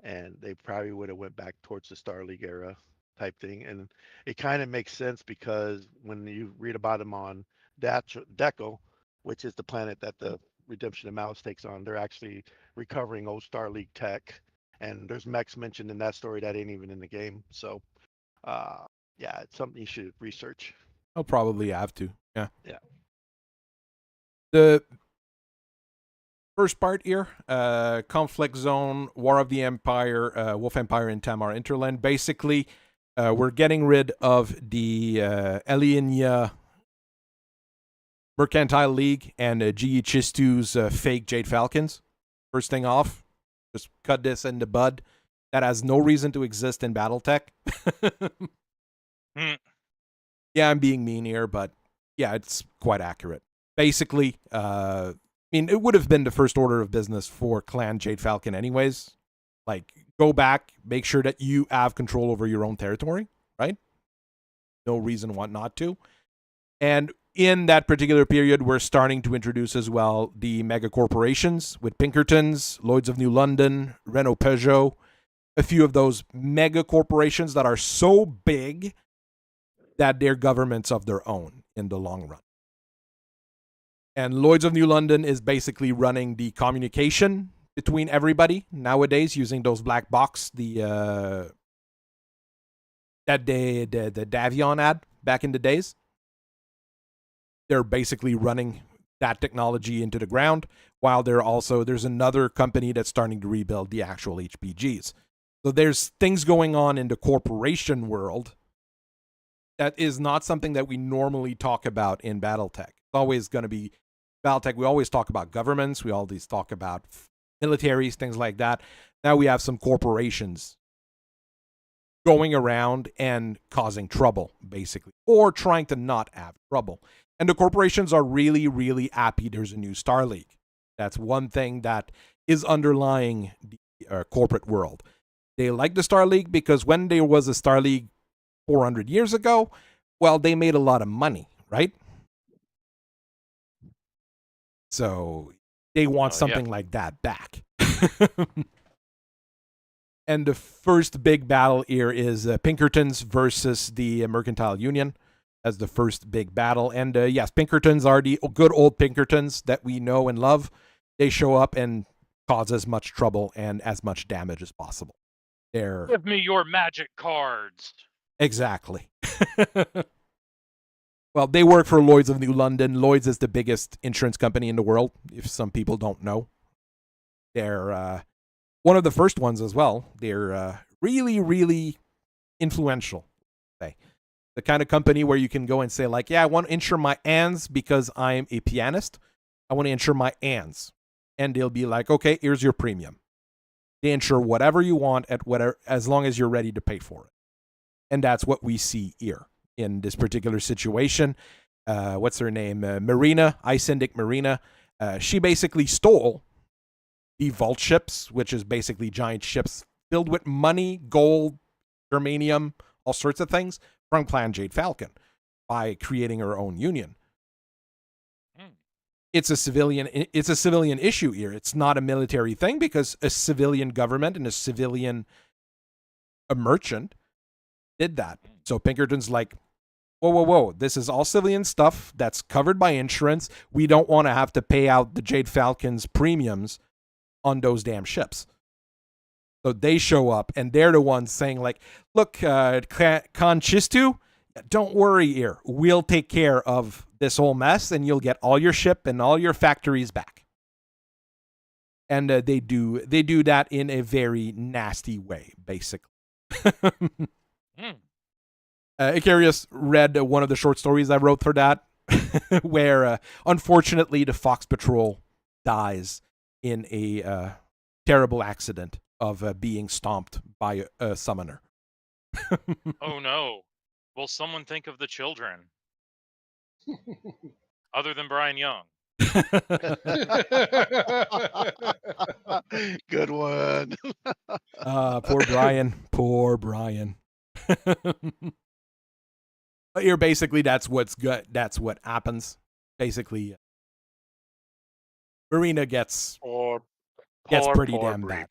Speaker 3: and they probably would have went back towards the Star League era type thing. And it kind of makes sense because when you read about them on Deco, which is the planet that the Redemption of Malice takes on, they're actually recovering old Star League tech, and there's mechs mentioned in that story that ain't even in the game. So yeah, it's something you should research.
Speaker 1: I'll probably have to. Yeah.
Speaker 3: Yeah.
Speaker 1: The first part here, conflict zone, War of the Empire, Wolf Empire and Tamar Interland. Basically, we're getting rid of the Eliania Mercantile League and GE Chistu's fake Jade Falcons. First thing off, just cut this in the bud. That has no reason to exist in Battletech. Yeah, I'm being mean here, but yeah, it's quite accurate. Basically, I mean, it would have been the first order of business for Clan Jade Falcon anyways. Like, go back, make sure that you have control over your own territory, right? No reason why not to. And in that particular period, we're starting to introduce as well the mega corporations with Pinkertons, Lloyds of New London, Renault Peugeot, a few of those mega corporations that are so big that they're governments of their own in the long run. And Lloyds of New London is basically running the communication between everybody nowadays using those black box, the Davion ad back in the days. They're basically running that technology into the ground, while there's another company that's starting to rebuild the actual HPGs. So there's things going on in the corporation world that is not something that we normally talk about in Battletech. It's always going to be Battletech. We always talk about governments. We always talk about militaries, things like that. Now we have some corporations going around and causing trouble, basically, or trying to not have trouble. And the corporations are really, really happy there's a new Star League. That's one thing that is underlying the corporate world. They like the Star League because when there was a Star League 400 years ago, well, they made a lot of money, right? So they want something like that back. And the first big battle here is Pinkertons versus the Mercantile Union as the first big battle. And yes, Pinkertons are the good old Pinkertons that we know and love. They show up and cause as much trouble and as much damage as possible.
Speaker 5: Give me your magic cards.
Speaker 1: Exactly. Well, they work for Lloyds of New London. Lloyds is the biggest insurance company in the world, if some people don't know. They're one of the first ones as well. They're really, really influential. The kind of company where you can go and say, like, yeah, I want to insure my hands because I'm a pianist. I want to insure my hands. And they'll be like, okay, here's your premium. They insure whatever you want at whatever, as long as you're ready to pay for it. And that's what we see here in this particular situation. What's her name? Marina, Icendic Marina. She basically stole the vault ships, which is basically giant ships filled with money, gold, germanium, all sorts of things, from Clan Jade Falcon by creating her own union. It's a civilian issue here. It's not a military thing because a civilian government and a merchant did that. So Pinkerton's like, whoa, this is all civilian stuff that's covered by insurance. We don't want to have to pay out the Jade Falcons premiums on those damn ships. So they show up and they're the ones saying like, look, Khan Chistu, don't worry here. We'll take care of this whole mess and you'll get all your ship and all your factories back. And they do that in a very nasty way, basically. Icarius read one of the short stories I wrote for that, where unfortunately the Fox Patrol dies in a terrible accident of being stomped by a summoner.
Speaker 5: Oh no. Will someone think of the children? Other than Brian Young.
Speaker 3: Good one.
Speaker 1: Poor Brian. Poor Brian. But here, basically, that's what's good. That's what happens. Basically, Marina gets pretty damn bad.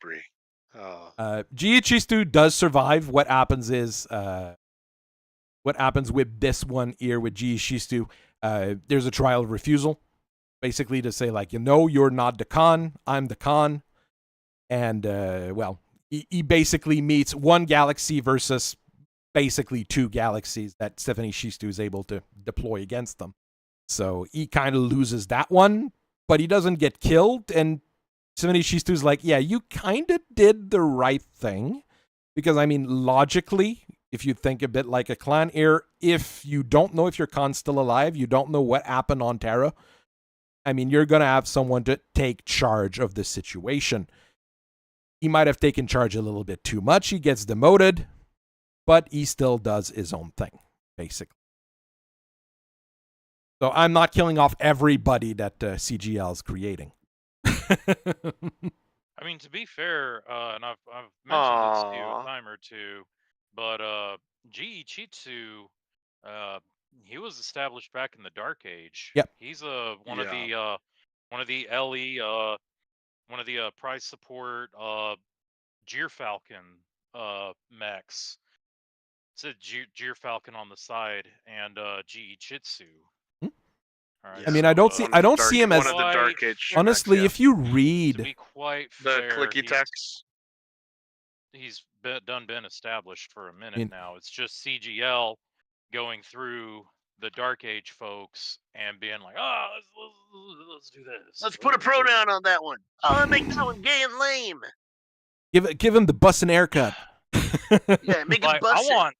Speaker 2: Oh.
Speaker 1: Giichistu does survive. What happens is, what happens with this one here with Giichistu, there's a trial of refusal, basically to say, like, you're not the Khan, I'm the Khan. And, well, he basically meets one galaxy versus basically two galaxies that Stephanie Shistu is able to deploy against them. So he kind of loses that one, but he doesn't get killed. And Stephanie Shistu's like, yeah, you kind of did the right thing. Because, I mean, logically, if you think a bit like a clan here, if you don't know if your Khan's still alive, you don't know what happened on Terra, I mean, you're going to have someone to take charge of the situation. He might have taken charge a little bit too much. He gets demoted, but he still does his own thing, basically. So I'm not killing off everybody that CGL is creating.
Speaker 5: I mean, to be fair, and I've mentioned this to you a time or two, but Giichitsu, he was established back in the Dark Age.
Speaker 1: Yep.
Speaker 5: He's one of the LE one of the prize support Jade Falcon mechs. It's a Jade Falcon on the side and Giichitsu. All right,
Speaker 1: I mean, I don't see him as
Speaker 2: one of the Dark Age.
Speaker 1: Honestly,
Speaker 2: mechs,
Speaker 1: if you
Speaker 5: To
Speaker 1: read
Speaker 5: be quite
Speaker 2: the
Speaker 5: fair,
Speaker 2: clicky text.
Speaker 5: he's been established for a minute now. It's just CGL going through the Dark Age folks and being like, "Oh, let's do this.
Speaker 6: Let's put a pronoun on that one. Oh, make that one gay and lame.
Speaker 1: give him the bussin' haircut.
Speaker 6: Yeah, make it
Speaker 5: Like,
Speaker 6: bussin'.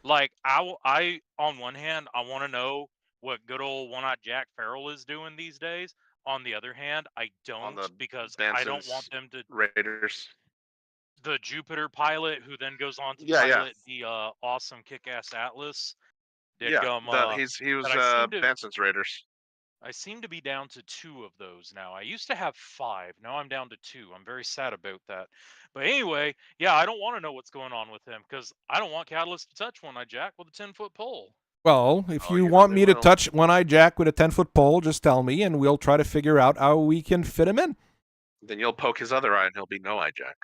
Speaker 5: I on one hand, I want to know what good old One-Eyed Jack Farrell is doing these days. On the other hand, I don't, because I don't want them to
Speaker 2: Raiders.
Speaker 5: the Jupiter pilot who then goes on to
Speaker 2: Yeah,
Speaker 5: pilot the awesome kick-ass Atlas. He
Speaker 2: was Benson's Raiders.
Speaker 5: I seem to be down to 2 of those now. I used to have 5. Now I'm down to 2. I'm very sad about that. But anyway, yeah, I don't want to know what's going on with him because I don't want Catalyst to touch One-Eyed Jack with a 10-foot pole.
Speaker 1: Well, if you want me to touch One-Eyed Jack with a 10-foot pole, just tell me, and we'll try to figure out how we can fit him in.
Speaker 2: Then you'll poke his other eye, and he'll be No-Eye Jack.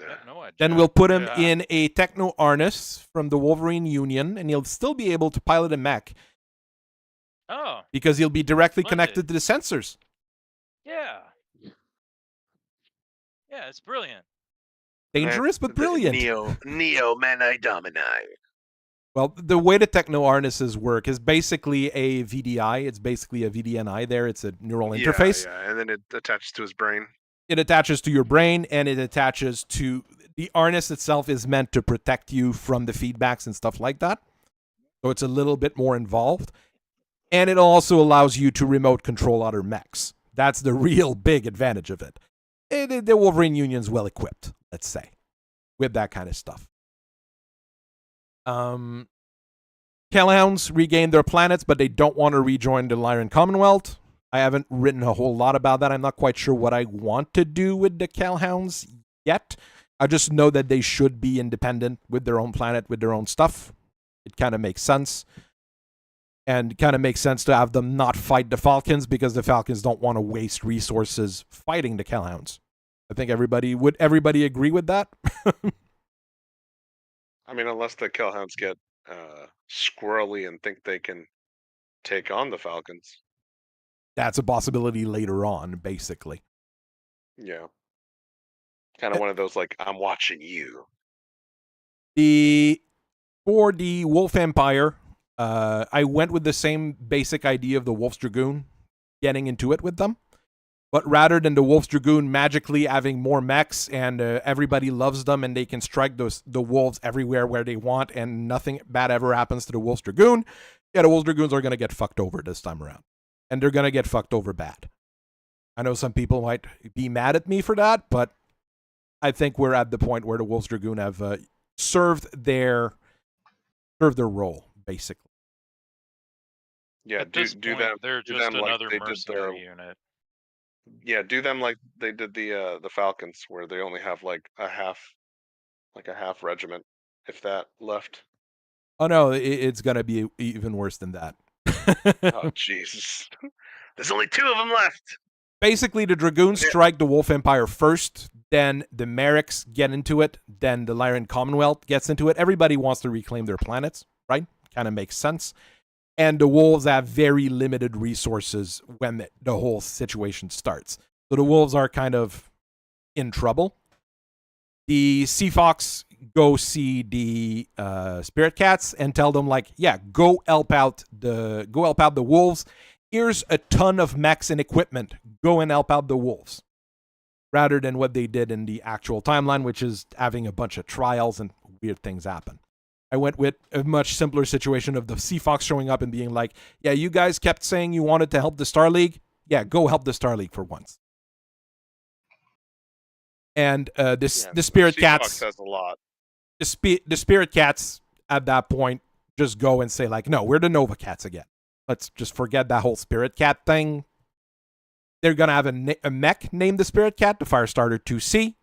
Speaker 5: Yeah, No-Eyed Jack.
Speaker 1: Then we'll put him in a techno harness from the Wolverine Union, and he'll still be able to pilot a mech.
Speaker 5: Oh.
Speaker 1: Because he'll be directly connected to the sensors.
Speaker 5: Yeah. Yeah, it's brilliant.
Speaker 1: Dangerous, but brilliant.
Speaker 6: Neo Mani Domini.
Speaker 1: Well, the way the techno harnesses work is basically a VDI. It's basically a VDNI there. It's a neural interface.
Speaker 2: Yeah, and then it attaches to his brain.
Speaker 1: It attaches to your brain, and it attaches to... The harness itself is meant to protect you from the feedbacks and stuff like that. So it's a little bit more involved. And it also allows you to remote control other mechs. That's the real big advantage of it. The Wolverine Union's well equipped, let's say, with that kind of stuff. Capellans regained their planets, but they don't want to rejoin the Lyran Commonwealth. I haven't written a whole lot about that. I'm not quite sure what I want to do with the Capellans yet. I just know that they should be independent with their own planet, with their own stuff. It kind of makes sense. And it kind of makes sense to have them not fight the Falcons because the Falcons don't want to waste resources fighting the Capellans. I think everybody agree with that?
Speaker 2: I mean, unless the Capellans get squirrely and think they can take on the Falcons.
Speaker 1: That's a possibility later on, basically.
Speaker 2: Yeah. Kind of one of those, like, I'm watching you.
Speaker 1: For the Wolf Empire, I went with the same basic idea of the Wolf's Dragoon, getting into it with them. But rather than the Wolf's Dragoon magically having more mechs and everybody loves them and they can strike the wolves everywhere where they want and nothing bad ever happens to the Wolf's Dragoon, yeah, the Wolf's Dragoons are going to get fucked over this time around. And they're going to get fucked over bad. I know some people might be mad at me for that, but I think we're at the point where the Wolf's Dragoon have served their role, basically.
Speaker 2: Yeah,
Speaker 5: At this point, they're just another mercenary unit.
Speaker 2: Yeah, do them like they did the Falcons, where they only have like a half regiment, if that, left.
Speaker 1: Oh no, it's gonna be even worse than that.
Speaker 2: Oh Jesus! There's only 2 of them left.
Speaker 1: Basically, the Dragoons
Speaker 2: Yeah.
Speaker 1: strike the Wolf Empire first, then the Merrics get into it, then the Lyran Commonwealth gets into it. Everybody wants to reclaim their planets, right? Kind of makes sense. And the Wolves have very limited resources when the whole situation starts. So the Wolves are kind of in trouble. The Sea Fox go see the Spirit Cats and tell them, like, yeah, go help out the Wolves. Here's a ton of mechs and equipment. Go and help out the Wolves. Rather than what they did in the actual timeline, which is having a bunch of trials and weird things happen. I went with a much simpler situation of the Sea Fox showing up and being like, yeah, you guys kept saying you wanted to help the Star League. Yeah, go help the Star League for once. And the Spirit Cats
Speaker 2: has a lot.
Speaker 1: The Spirit Cats at that point just go and say, like, no, we're the Nova Cats again. Let's just forget that whole Spirit Cat thing. They're going to have a mech named the Spirit Cat, the Firestarter 2C,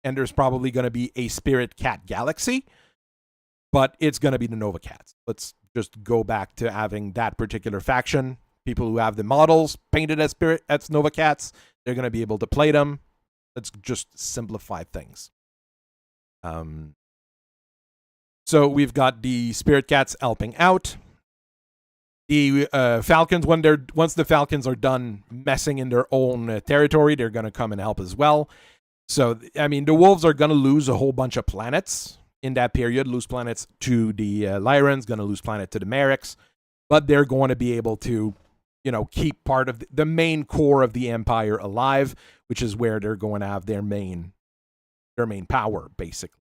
Speaker 1: and there's probably going to be a Spirit Cat Galaxy, but it's going to be the Nova Cats. Let's just go back to having that particular faction. People who have the models painted as Nova Cats, they're going to be able to play them. Let's just simplify things. So we've got the Spirit Cats helping out. The Falcons, once the Falcons are done messing in their own territory, they're going to come and help as well. So, I mean, the Wolves are going to lose a whole bunch of planets in that period. Lose planets to the Lyrans, going to lose planet to the Merrics. But they're going to be able to, keep part of the main core of the Empire alive, which is where they're going to have their main power, basically.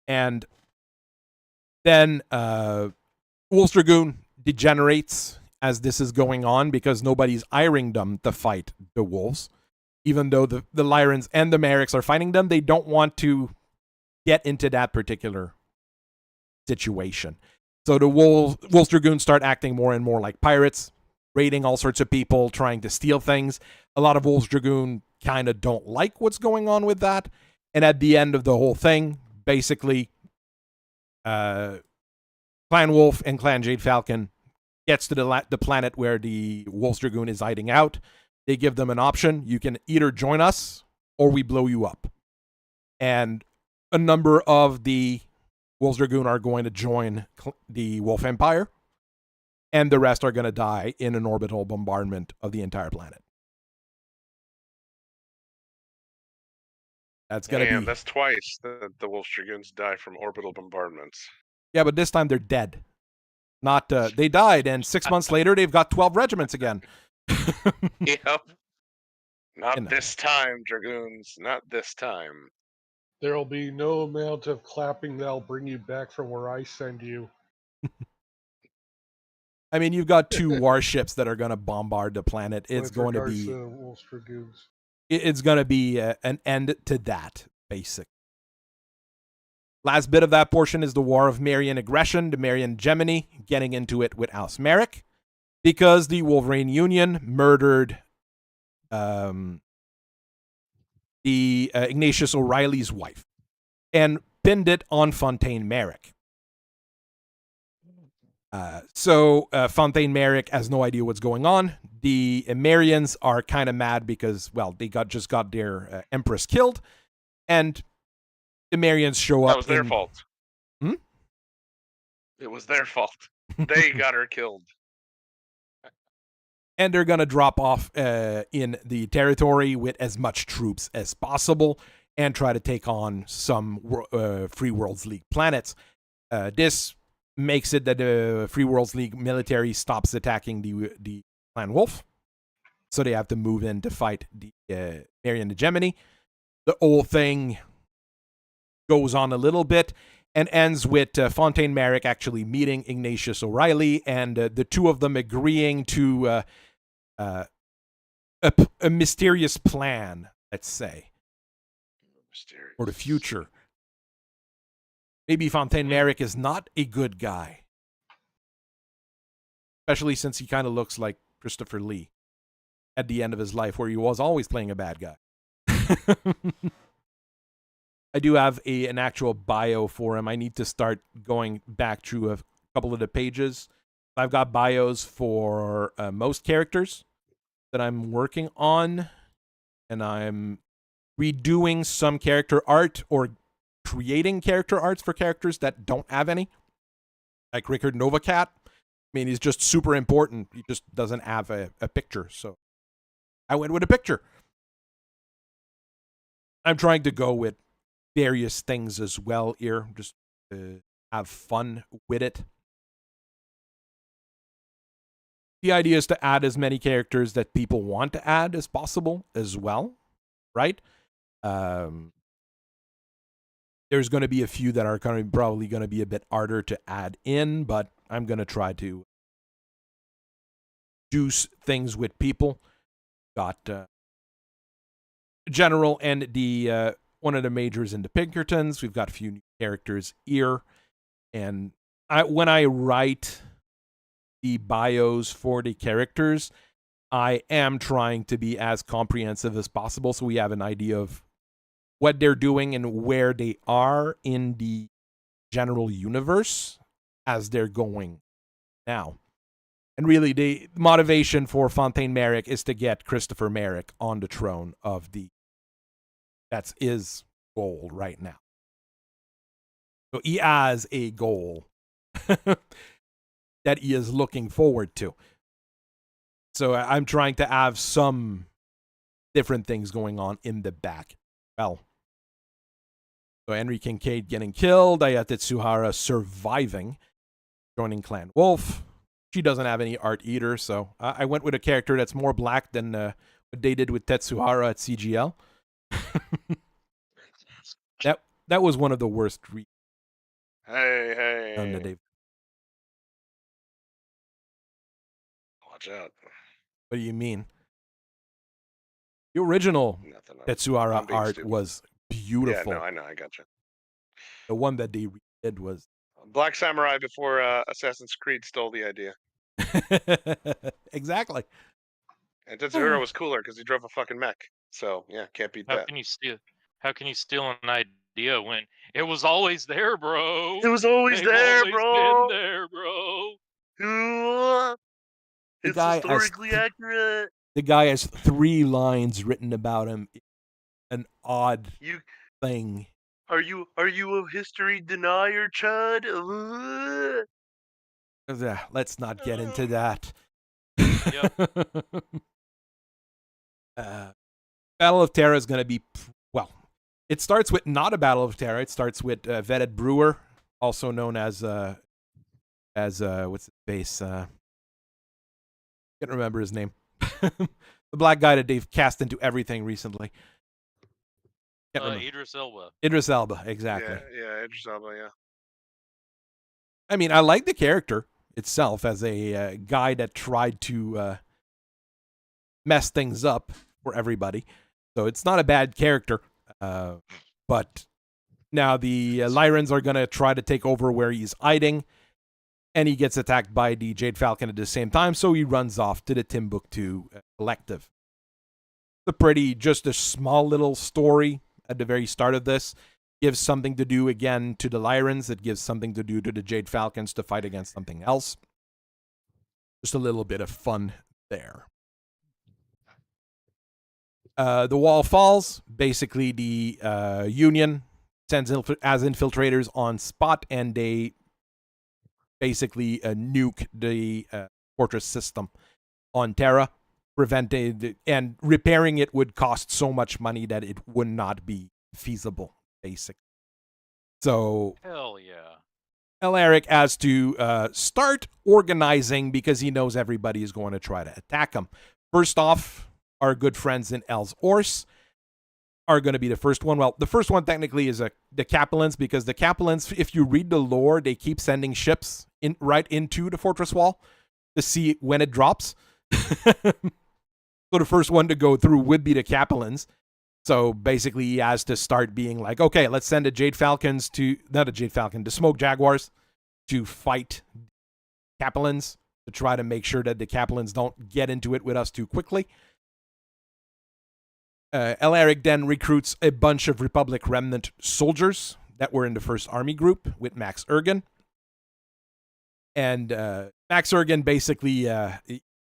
Speaker 1: And then Wolf's Dragoon degenerates as this is going on because nobody's hiring them to fight the Wolves. Even though the Lyrans and the Merrics are fighting them, they don't want to get into that particular situation. So the Wolf's Dragoons start acting more and more like pirates, raiding all sorts of people, trying to steal things. A lot of Wolf's Dragoon kind of don't like what's going on with that. And at the end of the whole thing, basically, Clan Wolf and Clan Jade Falcon gets to the planet where the Wolf's Dragoon is hiding out. They give them an option. You can either join us or we blow you up. And a number of the Wolf's Dragoon are going to join the Wolf Empire. And the rest are going to die in an orbital bombardment of the entire planet. That's going to be...
Speaker 2: That's twice that the Wolf Dragoons die from orbital bombardments.
Speaker 1: Yeah, but this time they're dead. Not they died, and 6 months later they've got 12 regiments again.
Speaker 2: Yep. Not this time, Dragoons. Not this time.
Speaker 7: There'll be no amount of clapping that'll bring you back from where I send you.
Speaker 1: I mean, you've got 2 warships that are going to bombard the planet. It's going to be...
Speaker 7: Wolf's Dragoons.
Speaker 1: It's going to be an end to that, basically. Last bit of that portion is the War of Marian Aggression, the Marian Gemini, getting into it with House Merrick, because the Wolverine Union murdered the Ignatius O'Reilly's wife and pinned it on Fontaine Merrick. So Fontaine Merrick has no idea what's going on. The Marians are kind of mad because, well, they just got their Empress killed, and the Marians show up.
Speaker 2: That was their fault. It was their fault. They got her killed.
Speaker 1: And they're going to drop off in the territory with as much troops as possible and try to take on some Free Worlds League planets. This makes it that the Free Worlds League military stops attacking the Clan Wolf. So they have to move in to fight the Marian Hegemony. The whole thing goes on a little bit and ends with Fontaine Merrick actually meeting Ignatius O'Reilly and the two of them agreeing to a mysterious plan, let's say, for the future. Maybe Fontaine Merrick is not a good guy, especially since he kind of looks like Christopher Lee. at the end of his life where he was always playing a bad guy. I do have an actual bio for him. I need to start going back through a couple of the pages. I've got bios for most characters that I'm working on, and I'm redoing some character art or creating character arts for characters that don't have any. Like Rickard Novacat. I mean, he's just super important. He just doesn't have a picture, so I went with a picture. I'm trying to go with various things as well here, just to have fun with it. The idea is to add as many characters that people want to add as possible as well, right? There's going to be a few that are probably going to be a bit harder to add in, but I'm going to try to do things with people. Got General and the one of the majors in the Pinkertons. We've got a few new characters here. And when I write the bios for the characters, I am trying to be as comprehensive as possible so we have an idea of what they're doing and where they are in the general universe as they're going now. And really, the motivation for Fontaine Merrick is to get Christopher Merrick on the throne of the... That's his goal right now. So he has a goal that he is looking forward to. So I'm trying to have some different things going on in the back. Well, so Henry Kincaid getting killed, Ayat Tsuhara surviving, joining Clan Wolf. She doesn't have any art either, so I went with a character that's more black than what they did with Tetsuhara at CGL. That was one of the worst.
Speaker 2: Hey. Watch out.
Speaker 1: What do you mean? The original
Speaker 2: Nothing.
Speaker 1: Tetsuhara art was beautiful.
Speaker 2: Yeah, no, I know. I got you.
Speaker 1: The one that they did was
Speaker 2: Black Samurai before Assassin's Creed stole the idea.
Speaker 1: Exactly.
Speaker 2: And Tetsuhara was cooler because he drove a fucking mech. So yeah, can't beat that.
Speaker 5: How can you steal an idea when it was always there, bro?
Speaker 6: It was always
Speaker 5: They've
Speaker 6: there,
Speaker 5: always
Speaker 6: bro.
Speaker 5: been there, bro.
Speaker 6: It's historically accurate.
Speaker 1: The guy has 3 lines written about him. An odd thing.
Speaker 6: Are you a history denier, Chud?
Speaker 1: Let's not get into that.
Speaker 5: Yep.
Speaker 1: Battle of Terra is going to be, well, it starts with not a Battle of Terra. It starts with Vetted Brewer, also known as what's his face? Can't remember his name. The black guy that they've cast into everything recently.
Speaker 5: Idris Elba.
Speaker 1: Idris Elba, exactly.
Speaker 2: Yeah, Idris Elba, yeah.
Speaker 1: I mean, I like the character itself as a guy that tried to mess things up for everybody. So it's not a bad character. But now the Lyrans are going to try to take over where he's hiding. And he gets attacked by the Jade Falcon at the same time. So he runs off to the Timbuktu Collective. Just a small little story at the very start of this. Gives something to do again to the Lyrans. It gives something to do to the Jade Falcons to fight against something else. Just a little bit of fun there. The wall falls. Basically, the Union sends as infiltrators on spot, and they basically nuke the fortress system on Terra. Prevented and repairing it would cost so much money that it would not be feasible, basically. So
Speaker 5: Hell yeah.
Speaker 1: Alaric has to start organizing because he knows everybody is going to try to attack him. First off, our good friends in Els Ors are going to be the first one. Well, the first one technically is the Capellans, because the Capellans, if you read the lore, they keep sending ships right into the fortress wall to see when it drops. So the first one to go through would be the Capellans. So basically he has to start being like, okay, let's send the Jade Falcons the Smoke Jaguars to fight Capellans, to try to make sure that the Capellans don't get into it with us too quickly. Alaric then recruits a bunch of Republic Remnant soldiers that were in the first army group with Max Ergen. And Max Ergen basically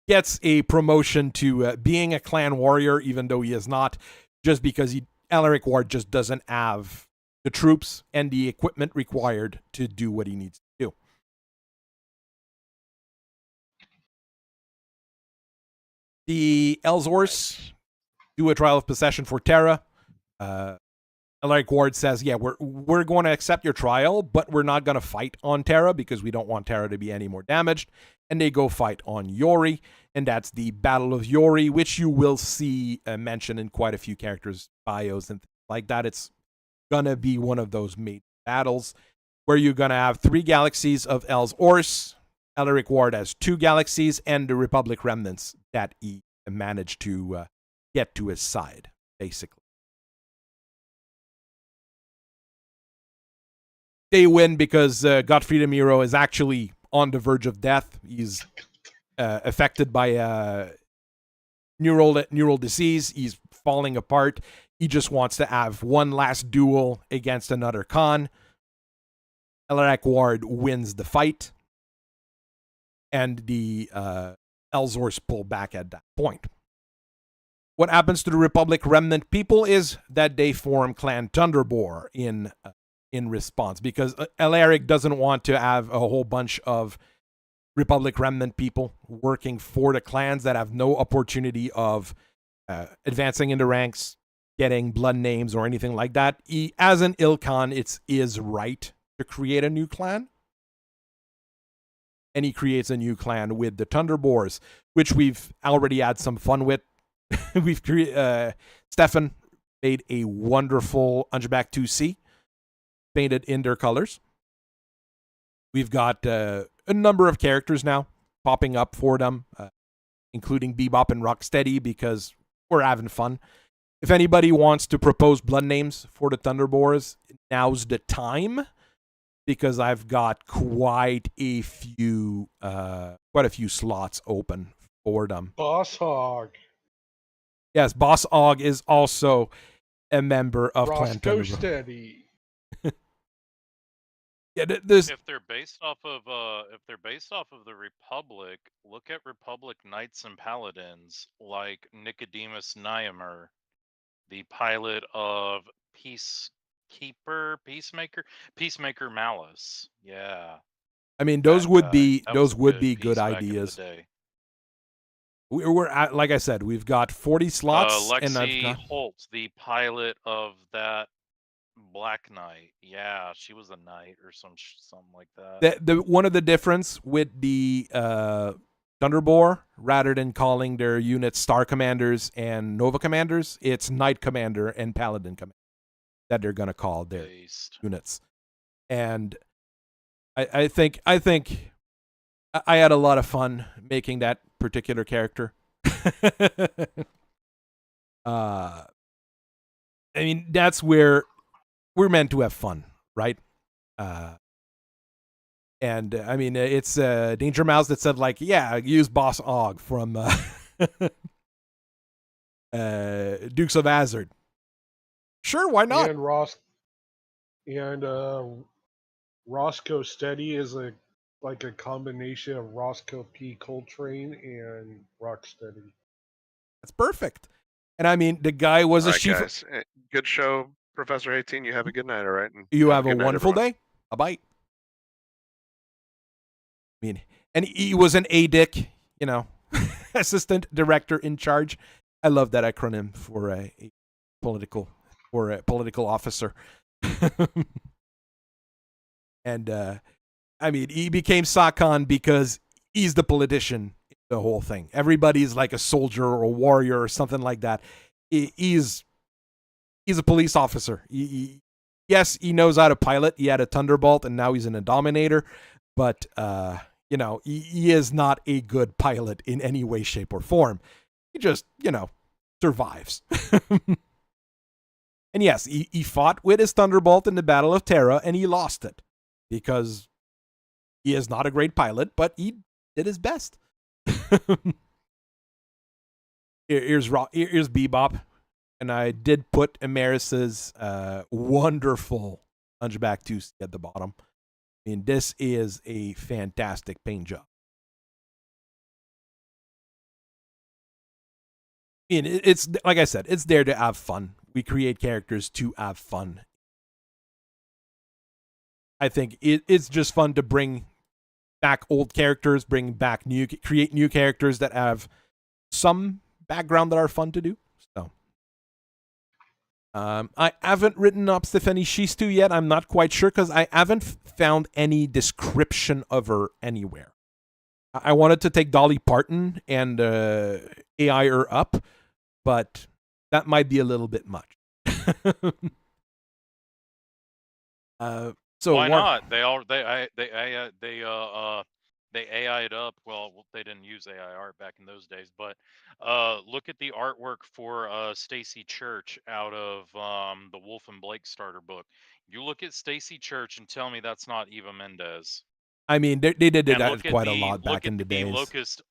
Speaker 1: gets a promotion to being a clan warrior, even though he is not, just because Alaric Ward just doesn't have the troops and the equipment required to do what he needs to do. The Elzors do a trial of possession for Terra. Alaric Ward says, yeah, we're going to accept your trial, but we're not going to fight on Terra because we don't want Terra to be any more damaged. And they go fight on Yori, and that's the Battle of Yori, which you will see mentioned in quite a few characters' bios and things like that. It's going to be one of those major battles where you're going to have 3 galaxies of Elzors. Alaric Ward has 2 galaxies, and the Republic remnants that he managed to get to his side, basically. They win because Gottfried Miro is actually on the verge of death. He's affected by a neural disease. He's falling apart. He just wants to have one last duel against another Khan. Alaric Ward wins the fight, and the Elzors pull back at that point. What happens to the Republic remnant people is that they form Clan Thunderboar in response, because Alaric doesn't want to have a whole bunch of Republic remnant people working for the clans that have no opportunity of advancing in the ranks, getting blood names or anything like that. As an ilClan, it's his right to create a new clan. And he creates a new clan with the Thunderboars, which we've already had some fun with. We've Stefan made a wonderful Hunchback 2C, painted in their colors. We've got a number of characters now popping up for them, including Bebop and Rocksteady, because we're having fun. If anybody wants to propose blood names for the Thunderboars, now's the time, because I've got quite a few slots open for them.
Speaker 7: Boss Hog.
Speaker 1: Yes, Boss Og is also a member of Clan
Speaker 7: Roscoe
Speaker 1: Thunderboar.
Speaker 7: Steady.
Speaker 1: Yeah, this.
Speaker 5: If they're based off of the Republic, look at Republic Knights and Paladins like Nicodemus Niamer, the pilot of Peacemaker Malice. Yeah.
Speaker 1: I mean, those would be good
Speaker 5: piece back in the
Speaker 1: ideas.
Speaker 5: day.
Speaker 1: We're at, like I said, we've got 40 slots, and I've
Speaker 5: Lexi
Speaker 1: got
Speaker 5: Holt, the pilot of that Black Knight. Yeah, she was a knight or something like that.
Speaker 1: the one of the difference with the Thunderboar, rather than calling their units Star Commanders and Nova Commanders, it's Knight Commander and Paladin Commander that they're gonna call their units. And I think I had a lot of fun making that particular character. I mean, that's where we're meant to have fun, right? And I mean, it's Danger Mouse that said, like, yeah, use Boss Og from Dukes of Hazzard. Sure, why not?
Speaker 7: And Roscoe Steady is like a combination of Roscoe P. Coltrane and Rocksteady.
Speaker 1: That's perfect. And I mean, the guy was
Speaker 2: All
Speaker 1: a
Speaker 2: right,
Speaker 1: chief.
Speaker 2: guys. Good show, Professor 18. You have a good night, all right? And
Speaker 1: You have a
Speaker 2: good night,
Speaker 1: wonderful
Speaker 2: everyone.
Speaker 1: day. Bye-bye. I mean, and he was an ADIC, assistant director in charge. I love that acronym for a political officer. And I mean, he became Sakon because he's the politician in the whole thing. Everybody's like a soldier or a warrior or something like that. He's a police officer. Yes, he knows how to pilot. He had a Thunderbolt, and now he's in a Dominator. But, he is not a good pilot in any way, shape, or form. He just, survives. And yes, he fought with his Thunderbolt in the Battle of Terra, and he lost it. Because he is not a great pilot, but he did his best. Here's Bebop And I did put Emeris's wonderful Hunchback 2 at the bottom. I mean, this is a fantastic paint job. I mean, it's like I said, it's there to have fun. We create characters to have fun. I think it's just fun to bring back old characters, create new characters that have some background that are fun to do. So, I haven't written up Stephanie Shistu yet. I'm not quite sure because I haven't found any description of her anywhere. I wanted to take Dolly Parton and AI her up, but that might be a little bit much. So
Speaker 5: why not? They AI'd up. Well, they didn't use AI art back in those days, but look at the artwork for Stacy Church out of the Wolf and Blake starter book. You look at Stacy Church and tell me that's not Eva Mendes.
Speaker 1: I mean, they did that quite a lot back in the days.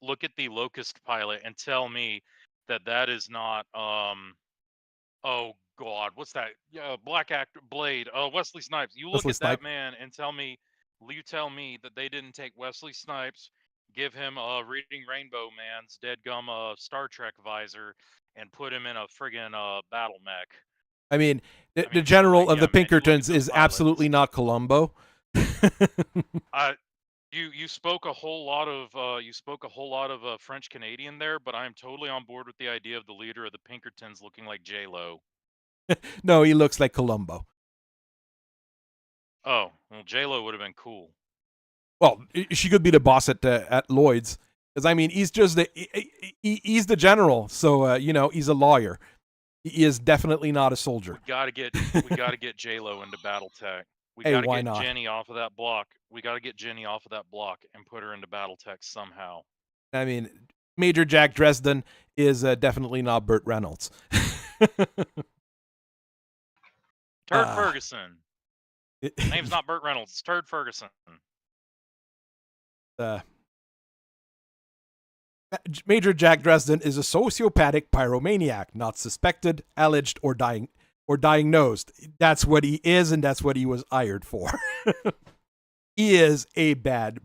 Speaker 5: Look at the Locust pilot and tell me that is not oh God, what's that? Black actor Blade. Wesley Snipes. You look at that man and tell me that they didn't take Wesley Snipes, give him a Reading Rainbow Man's deadgum Star Trek visor, and put him in a friggin' battle mech.
Speaker 1: I mean, the general of the Pinkertons is absolutely not Columbo.
Speaker 5: You spoke a whole lot of French Canadian there, but I'm totally on board with the idea of the leader of the Pinkertons looking like J-Lo.
Speaker 1: No, he looks like Columbo.
Speaker 5: Oh, well, J-Lo would have been cool.
Speaker 1: Well, she could be the boss at Lloyd's, because I mean, he's just he's the general, so he's a lawyer. He is definitely not a soldier.
Speaker 5: We gotta get J-Lo into BattleTech. We
Speaker 1: Hey,
Speaker 5: gotta
Speaker 1: why
Speaker 5: get
Speaker 1: not?
Speaker 5: Jenny off of that block. We gotta get Jenny off of that block and put her into BattleTech somehow.
Speaker 1: I mean, Major Jack Dresden is definitely not Burt Reynolds.
Speaker 5: Turd Ferguson. Name's not Burt Reynolds. It's Turd Ferguson.
Speaker 1: Major Jack Dresden is a sociopathic pyromaniac, not suspected, alleged, or diagnosed. That's what he is, and that's what he was hired for. He is a bad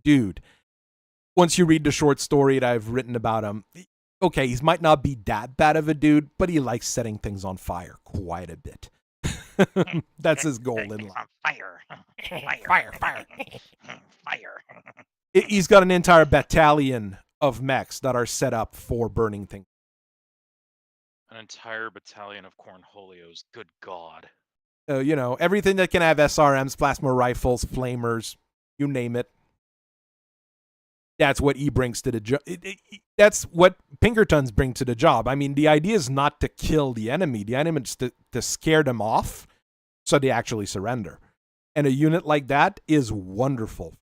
Speaker 1: dude. Once you read the short story that I've written about him, okay, he might not be that bad of a dude, but he likes setting things on fire quite a bit. That's his goal in life.
Speaker 6: Fire.
Speaker 1: He's got an entire battalion of mechs that are set up for burning things.
Speaker 5: An entire battalion of cornholios. Good God.
Speaker 1: Everything that can have SRMs, plasma rifles, flamers, you name it. That's what he brings to the job. That's what Pinkertons bring to the job. I mean, the idea is not to kill the enemy. The enemy is to scare them off so they actually surrender. And a unit like that is wonderful.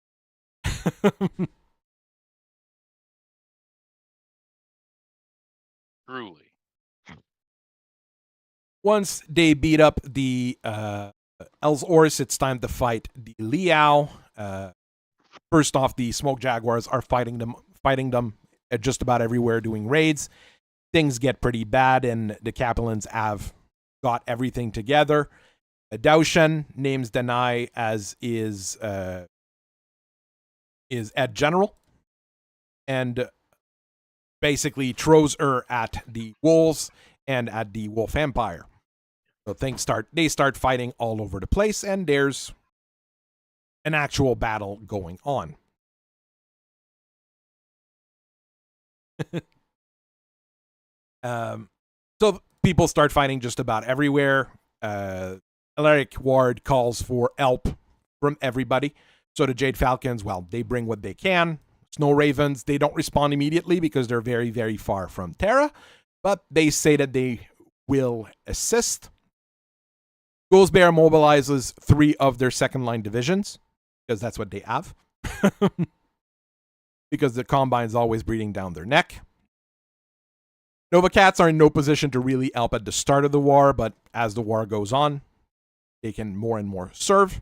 Speaker 5: Truly.
Speaker 1: Once they beat up the Elzors, it's time to fight the Liao. First off, the Smoke Jaguars are fighting them at just about everywhere, doing raids. Things get pretty bad, and the Capellans have got everything together. Daoshen names Danai as is at general, and basically throws her at the wolves and at the Wolf Empire. So they start fighting all over the place, and there's an actual battle going on. So people start fighting just about everywhere. Alaric Ward calls for help from everybody. So the Jade Falcons, well, they bring what they can. Snow Ravens, they don't respond immediately because they're very, very far from Terra, but they say that they will assist. Ghostbear mobilizes 3 of their second-line divisions, because that's what they have. Because the Combine's always breathing down their neck. Nova Cats are in no position to really help at the start of the war, but as the war goes on, they can more and more serve.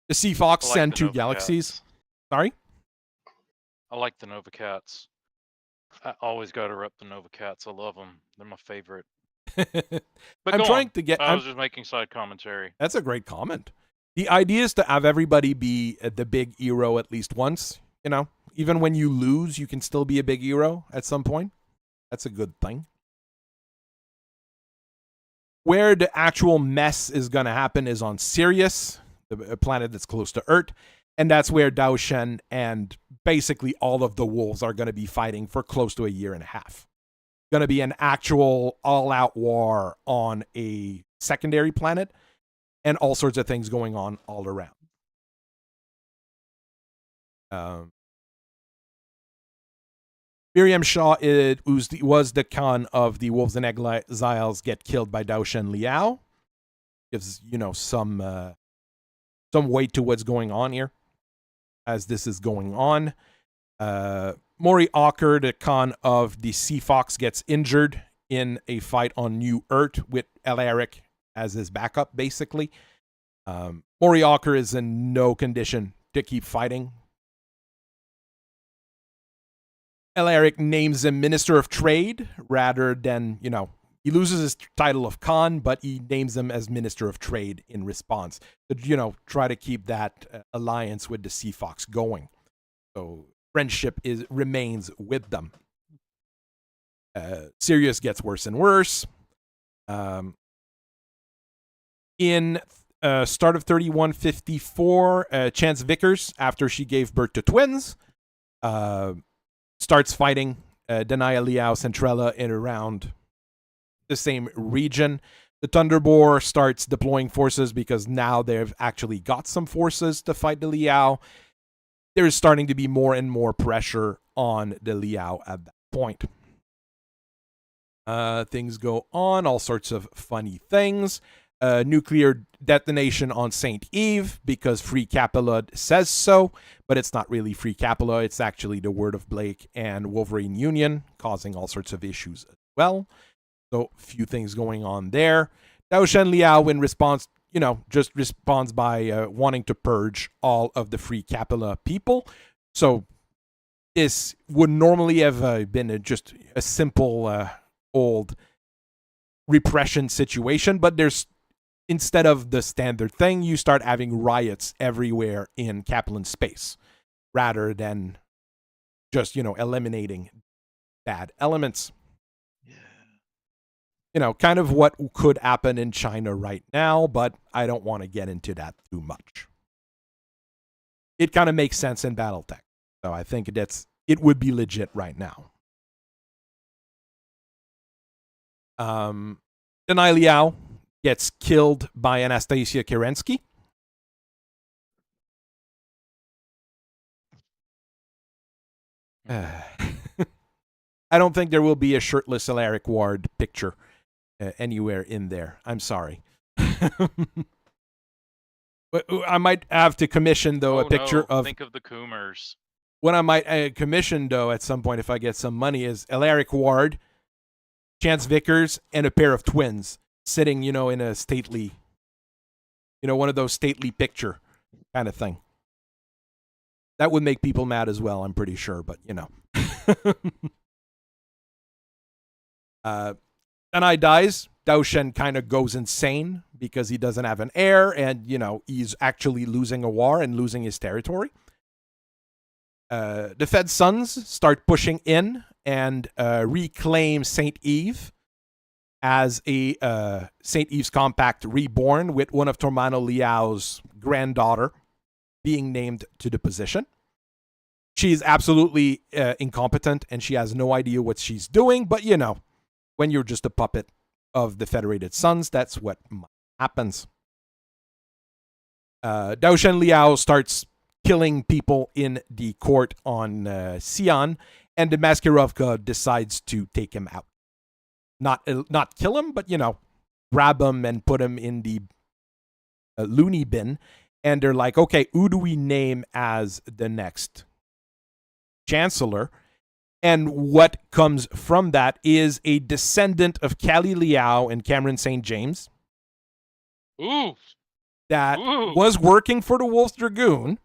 Speaker 1: The Sea Fox send 2 galaxies. Sorry?
Speaker 5: I like the Nova Cats. I always got to rep the Nova Cats. I love them. They're my favorite.
Speaker 1: I'm
Speaker 5: But go
Speaker 1: trying
Speaker 5: on.
Speaker 1: to get.
Speaker 5: I was just making side commentary.
Speaker 1: That's a great comment. The idea is to have everybody be the big hero at least once. You know, even when you lose, you can still be a big hero at some point. That's a good thing. Where the actual mess is going to happen is on Sirius, the planet that's close to Earth. And that's where Dao Shen and basically all of the wolves are going to be fighting for close to a year and a half. Going to be an actual all-out war on a secondary planet and all sorts of things going on all around. Miriam Shaw was the Khan of the Wolves and Exiles get killed by Dao Shen Liao. Gives, some weight to what's going on here as this is going on. Mori Ocker, the Khan of the Sea Fox, gets injured in a fight on New Earth with Alaric as his backup, basically. Mori Ocker is in no condition to keep fighting. Alaric names him Minister of Trade rather than, he loses his title of Khan, but he names him as Minister of Trade in response. To, try to keep that alliance with the Sea Fox going. So friendship remains with them. Sirius gets worse and worse. In start of 3154, Chance Vickers, after she gave birth to twins, starts fighting Denia Liao Centrella in around the same region. The Thunderboar starts deploying forces because now they've actually got some forces to fight the Liao. There's starting to be more and more pressure on the Liao at that point. Things go on, all sorts of funny things. Nuclear detonation on St. Eve because Free Capella says so, but it's not really Free Capella. It's actually the word of Blake and Wolverine Union, causing all sorts of issues as well. So, few things going on there. Dao Shen Liao, in response, just responds by wanting to purge all of the Free Capella people. So, this would normally have been just a simple old repression situation, but instead of the standard thing, you start having riots everywhere in Capellan space rather than just, eliminating bad elements. Kind of what could happen in China right now, but I don't want to get into that too much. It kind of makes sense in Battletech. So I think it would be legit right now. Denia Liao gets killed by Anastasia Kerensky. I don't think there will be a shirtless Alaric Ward picture anywhere in there. I'm sorry. I might have to commission, though, a picture of...
Speaker 5: Think of the Coomers.
Speaker 1: What I might commission, though, at some point, if I get some money, is Alaric Ward, Chance Vickers, and a pair of twins sitting, in a stately, one of those stately picture kind of thing. That would make people mad as well, I'm pretty sure, but, Denia dies. Dao Shen kind of goes insane because he doesn't have an heir and, he's actually losing a war and losing his territory. The Fed sons start pushing in and reclaim St. Eve as a St. Eve's Compact reborn with one of Tormano Liao's granddaughter being named to the position. She's absolutely incompetent and she has no idea what she's doing, but when you're just a puppet of the Federated Sons, that's what happens. Dao Shen Liao starts killing people in the court on Xi'an, and the Maskirovka decides to take him out. Not kill him, but, grab him and put him in the loony bin. And they're like, okay, who do we name as the next chancellor? And what comes from that is a descendant of Callie Liao and Cameron St. James.
Speaker 5: Ooh.
Speaker 1: That was working for the Wolf's Dragoon.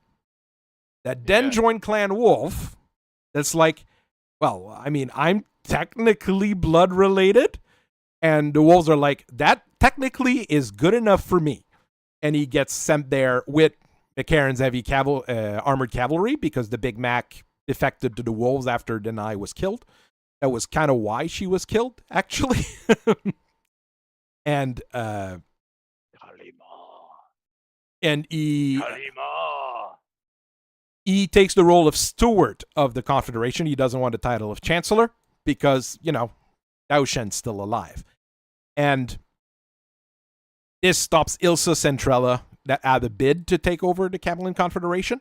Speaker 1: That then joined Clan Wolf. That's like, well, I mean, I'm technically blood related. And the wolves are like, that technically is good enough for me. And he gets sent there with McCarran's heavy armored cavalry because the Big Mac defected to the wolves after Denai was killed. That was kind of why she was killed, actually. and he takes the role of steward of the Confederation. He doesn't want the title of Chancellor because, you know, Dao Shen's still alive. And this stops Ilsa Centrella that had a bid to take over the Capellan Confederation.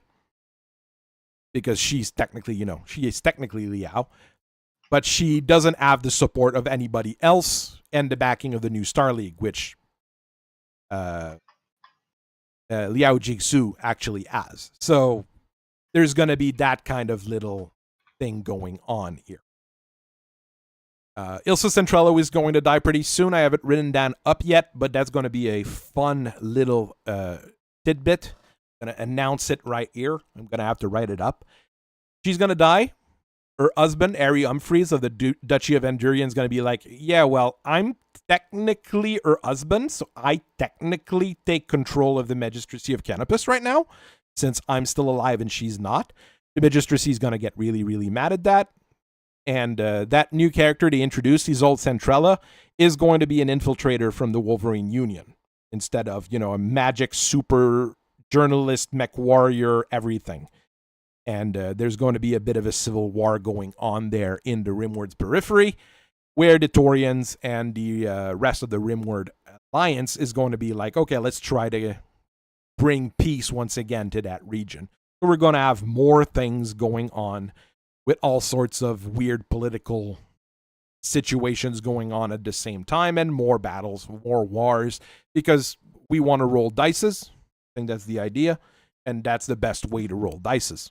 Speaker 1: Because she's technically, you know, she is technically Liao. But she doesn't have the support of anybody else and the backing of the new Star League, which Liao Jigsu actually has. So there's going to be that kind of little thing going on here. Ilsa Centrello is going to die pretty soon. I haven't written down up yet, but that's going to be a fun little tidbit. I'm going to announce it right here. I'm going to have to write it up. She's going to die. Her husband, Ari Humphreys of the Duchy of Endurian, is going to be like, yeah, well, I'm technically her husband, so I technically take control of the Magistracy of Canopus right now, since I'm still alive and she's not. The Magistracy is going to get really, really mad at that. And that new character they introduced, Isolde Centrella, is going to be an infiltrator from the Wolverine Union instead of, you know, a magic super journalist, mechwarrior, everything. And there's going to be a bit of a civil war going on there in the Rimward's periphery, where the Taurians and the rest of the Rimward Alliance is going to be like, okay, let's try to bring peace once again to that region. So we're going to have more things going on with all sorts of weird political situations going on at the same time, and more battles, more wars, because we want to roll dices. I think that's the idea, and that's the best way to roll dices.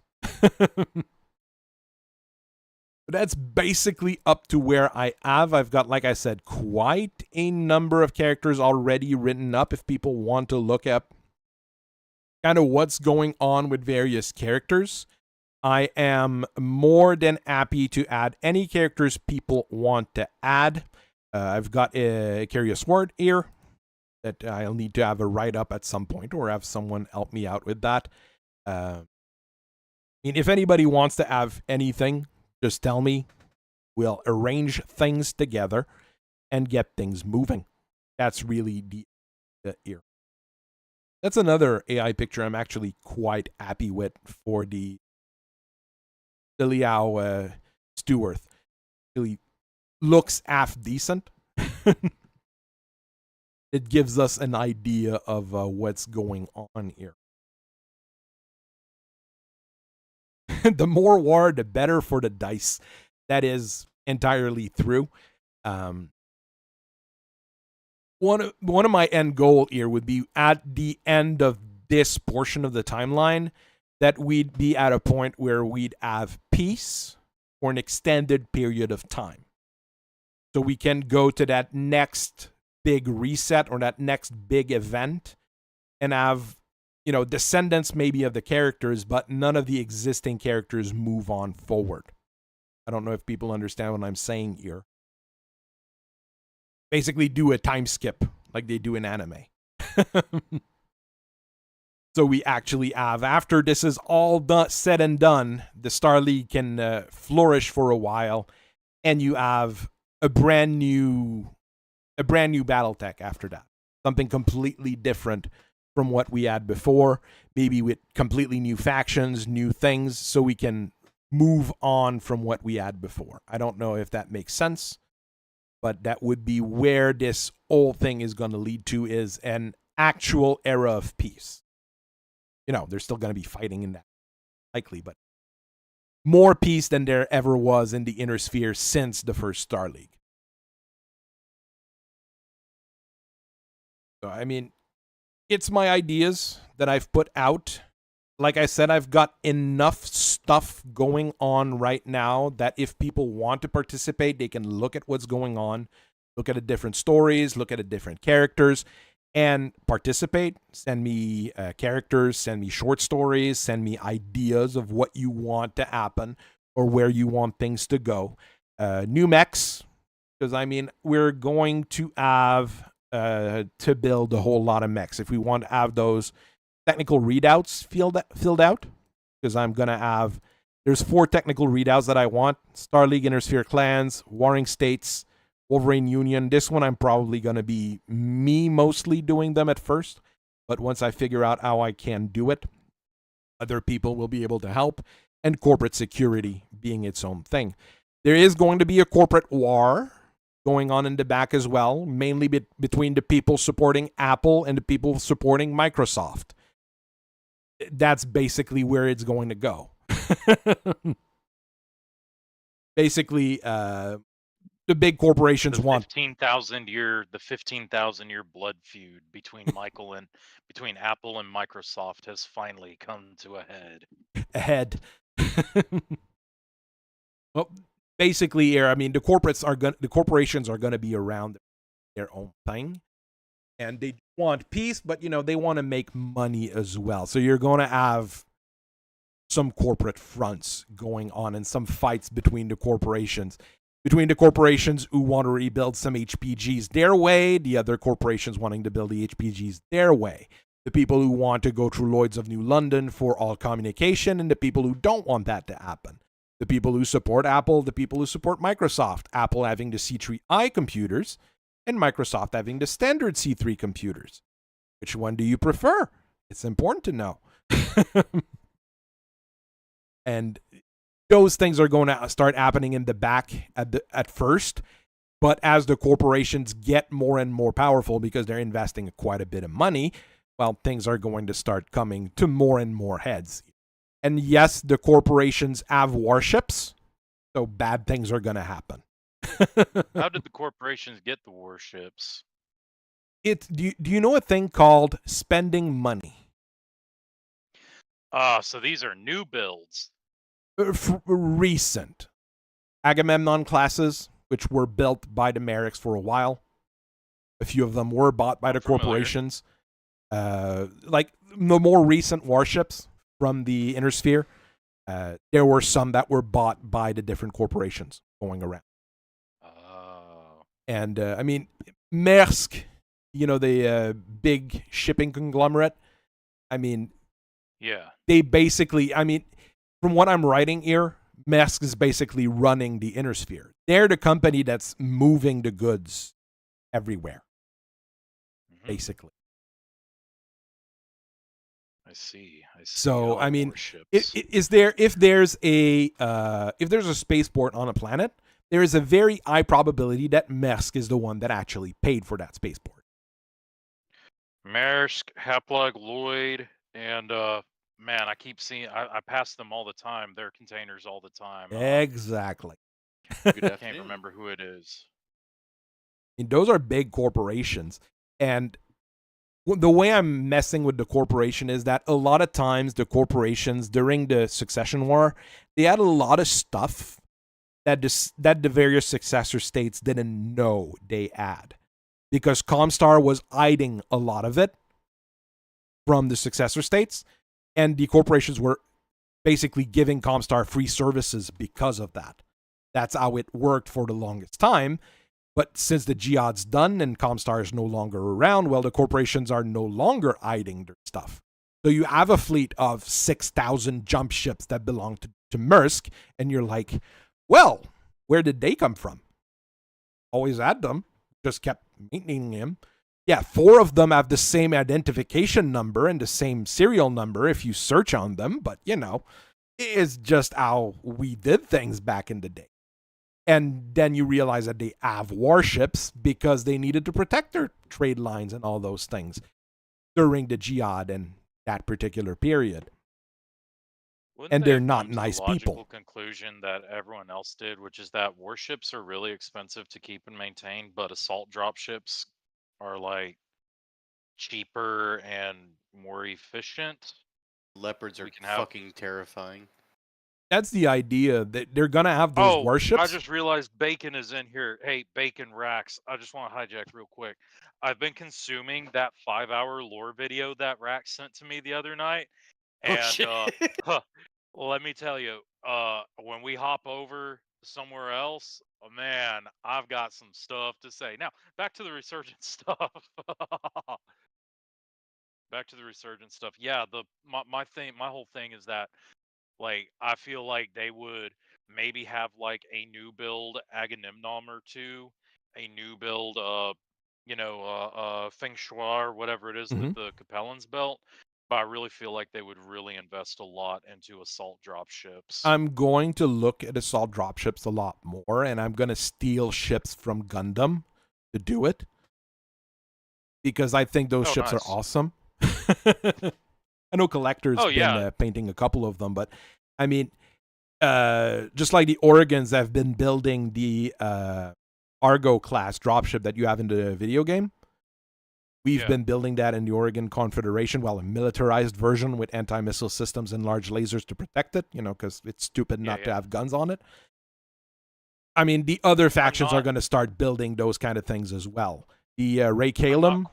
Speaker 1: That's basically up to where I have. I've got, like I said, quite a number of characters already written up if people want to look up kind of what's going on with various characters. I am more than happy to add any characters people want to add. I've got a Curious Word here that I'll need to have a write-up at some point or have someone help me out with that. I mean, if anybody wants to have anything, just tell me. We'll arrange things together and get things moving. That's really the here. That's another AI picture I'm actually quite happy with for the Liao Stewart. Really looks half decent. It gives us an idea of what's going on here. The more war, the better for the dice. That is entirely true. One of my end goal here would be at the end of this portion of the timeline that we'd be at a point where we'd have peace for an extended period of time. So we can go to that next big reset or that next big event and have, you know, descendants maybe of the characters, but none of the existing characters move on forward. I don't know if people understand what I'm saying here. Basically do a time skip like they do in anime. So we actually have, after this is all said and done, the Star League can flourish for a while, and you have a brand new Battletech after that. Something completely different from what we had before, maybe with completely new factions, new things, so we can move on from what we had before. I don't know if that makes sense, but that would be where this whole thing is going to lead to, is an actual era of peace. You know, there's still going to be fighting in that, likely, but more peace than there ever was in the Inner Sphere since the first Star League. So, I mean, it's my ideas that I've put out. Like I said, I've got enough stuff going on right now that if people want to participate, they can look at what's going on, look at the different stories, look at the different characters, and participate. Send me characters, send me short stories, send me ideas of what you want to happen, or where you want things to go. New mechs, because I mean, we're going to have to build a whole lot of mechs. If we want to have those technical readouts filled out, because I'm going to have, there's 4 technical readouts that I want: Star League, Intersphere Clans, Warring States, Wolverine Union. This one I'm probably going to be me mostly doing them at first, but once I figure out how I can do it, other people will be able to help, and corporate security being its own thing. There is going to be a corporate war going on in the back as well, mainly between the people supporting Apple and the people supporting Microsoft. That's basically where it's going to go. Basically, the big corporations want
Speaker 5: 15,000-year blood feud between between Apple and Microsoft has finally come to a head.
Speaker 1: Well, basically, here, I mean, the corporations are going to be around their own thing, and they want peace, but they want to make money as well. So you're going to have some corporate fronts going on and some fights between the corporations. Between the corporations who want to rebuild some HPGs their way, the other corporations wanting to build the HPGs their way. The people who want to go through Lloyd's of New London for all communication, and the people who don't want that to happen. The people who support Apple, the people who support Microsoft. Apple having the C3i computers, and Microsoft having the standard C3 computers. Which one do you prefer? It's important to know. And those things are going to start happening in the back at first. But as the corporations get more and more powerful, because they're investing quite a bit of money, well, things are going to start coming to more and more heads. And yes, the corporations have warships, so bad things are going to happen.
Speaker 5: How did the corporations get the warships?
Speaker 1: Do you know a thing called spending money?
Speaker 5: So these are new builds.
Speaker 1: Recent Agamemnon classes, which were built by the Merrics for a while. A few of them were bought by the corporations. Like the more recent warships from the Inner Sphere, there were some that were bought by the different corporations going around. And I mean, Maersk, the big shipping conglomerate. I mean,
Speaker 5: yeah,
Speaker 1: they basically, I mean, from what I'm writing here, Maersk is basically running the Inner Sphere. They're the company that's moving the goods everywhere, basically.
Speaker 5: I see.
Speaker 1: So I mean,
Speaker 5: warships.
Speaker 1: if there's a spaceport on a planet, there is a very high probability that Maersk is the one that actually paid for that spaceport.
Speaker 5: Maersk, Hapag Lloyd, and man, I keep seeing. I pass them all the time. Their containers all the time.
Speaker 1: Exactly.
Speaker 5: I can't remember who it is.
Speaker 1: I mean, those are big corporations, and the way I'm messing with the corporation is that a lot of times the corporations during the succession war, they had a lot of stuff that the various successor states didn't know they had, because Comstar was hiding a lot of it from the successor states, and the corporations were basically giving Comstar free services because of that. That's how it worked for the longest time. But since the jihad's done and Comstar is no longer around, well, the corporations are no longer hiding their stuff. So you have a fleet of 6,000 jump ships that belong to Maersk, and you're like, well, where did they come from? Always had them, just kept maintaining them. Yeah, 4 of them have the same identification number and the same serial number if you search on them, but it is just how we did things back in the day. And then you realize that they have warships because they needed to protect their trade lines and all those things during the jihad and that particular period.
Speaker 5: Wouldn't
Speaker 1: They're
Speaker 5: have
Speaker 1: not
Speaker 5: come to the
Speaker 1: nice
Speaker 5: logical
Speaker 1: people.
Speaker 5: conclusion that everyone else did, which is that warships are really expensive to keep and maintain, but assault dropships are like cheaper and more efficient.
Speaker 8: Leopards are
Speaker 5: We can have-
Speaker 8: fucking terrifying.
Speaker 1: That's the idea, that they're going to have those warships.
Speaker 5: I just realized Bacon is in here. Hey, Bacon Rax, I just want to hijack real quick. I've been consuming that 5-hour lore video that Rax sent to me the other night. And
Speaker 8: Oh, shit.
Speaker 5: let me tell you, when we hop over somewhere else, oh, man, I've got some stuff to say. Now, back to the resurgent stuff. Back to the resurgent stuff. Yeah, my whole thing is that, like, I feel like they would maybe have like a new build Agamemnon or two, a new build Feng Shui or whatever it is with the Capellans belt. But I really feel like they would really invest a lot into assault dropships.
Speaker 1: I'm going to look at assault dropships a lot more, and I'm going to steal ships from Gundam to do it. Because I think those ships
Speaker 5: nice.
Speaker 1: are awesome. I know Collector's been painting a couple of them, but I mean, just like the Oregons have been building the Argo class dropship that you have in the video game, we've been building that in the Oregon Confederation, well, a militarized version with anti-missile systems and large lasers to protect it, because it's stupid not to have guns on it. I mean, the other factions are going to start building those kind of things as well. The Ray Calum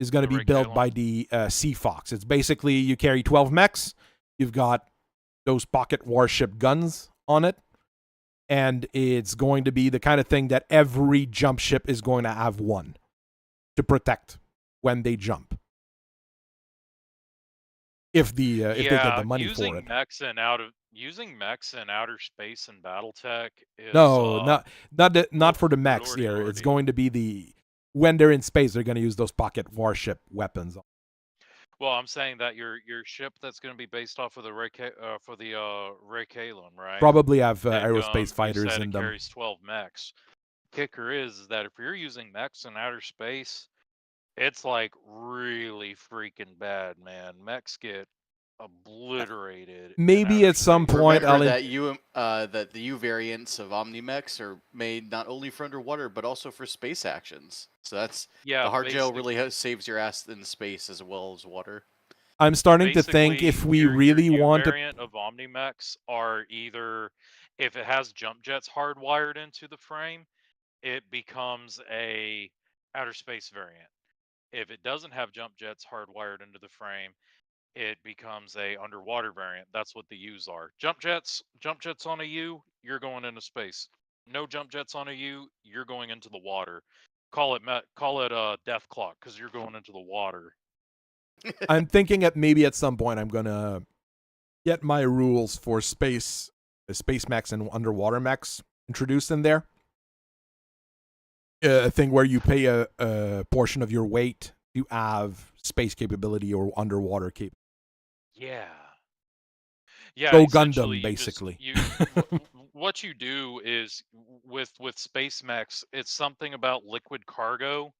Speaker 1: is going to be built by the Sea Fox. It's basically you carry 12 mechs, you've got those pocket warship guns on it, and it's going to be the kind of thing that every jump ship is going to have one to protect when they jump. If they get the money for it.
Speaker 5: Using mechs in outer space and Battletech is
Speaker 1: not for the mechs here. It's going to be when they're in space, they're going to use those pocket warship weapons.
Speaker 5: Well, I'm saying that your ship that's going to be based off of the Ray Calum, right?
Speaker 1: Probably have aerospace fighters in them.
Speaker 5: Carries 12 mechs. Kicker is that if you're using mechs in outer space, it's like really freaking bad, man. Mechs get obliterated.
Speaker 1: Maybe at some point,
Speaker 8: remember that the U variants of Omnimex are made not only for underwater but also for space actions. So that's the hard gel really saves your ass in space as well as water.
Speaker 1: I'm starting to think if we really want to.
Speaker 5: Variant of Omnimex are either, if it has jump jets hardwired into the frame, it becomes a outer space variant. If it doesn't have jump jets hardwired into the frame, it becomes a underwater variant. That's what the U's are. Jump jets on a U, you're going into space. No jump jets on a U, you're going into the water. Call it death clock because you're going into the water.
Speaker 1: I'm thinking maybe at some point I'm gonna get my rules for space mechs and underwater mechs introduced in there. A thing where you pay a portion of your weight to have space capability or underwater capability.
Speaker 5: Yeah.
Speaker 1: Go Gundam, basically.
Speaker 5: What you do is with space mechs, it's something about liquid cargo.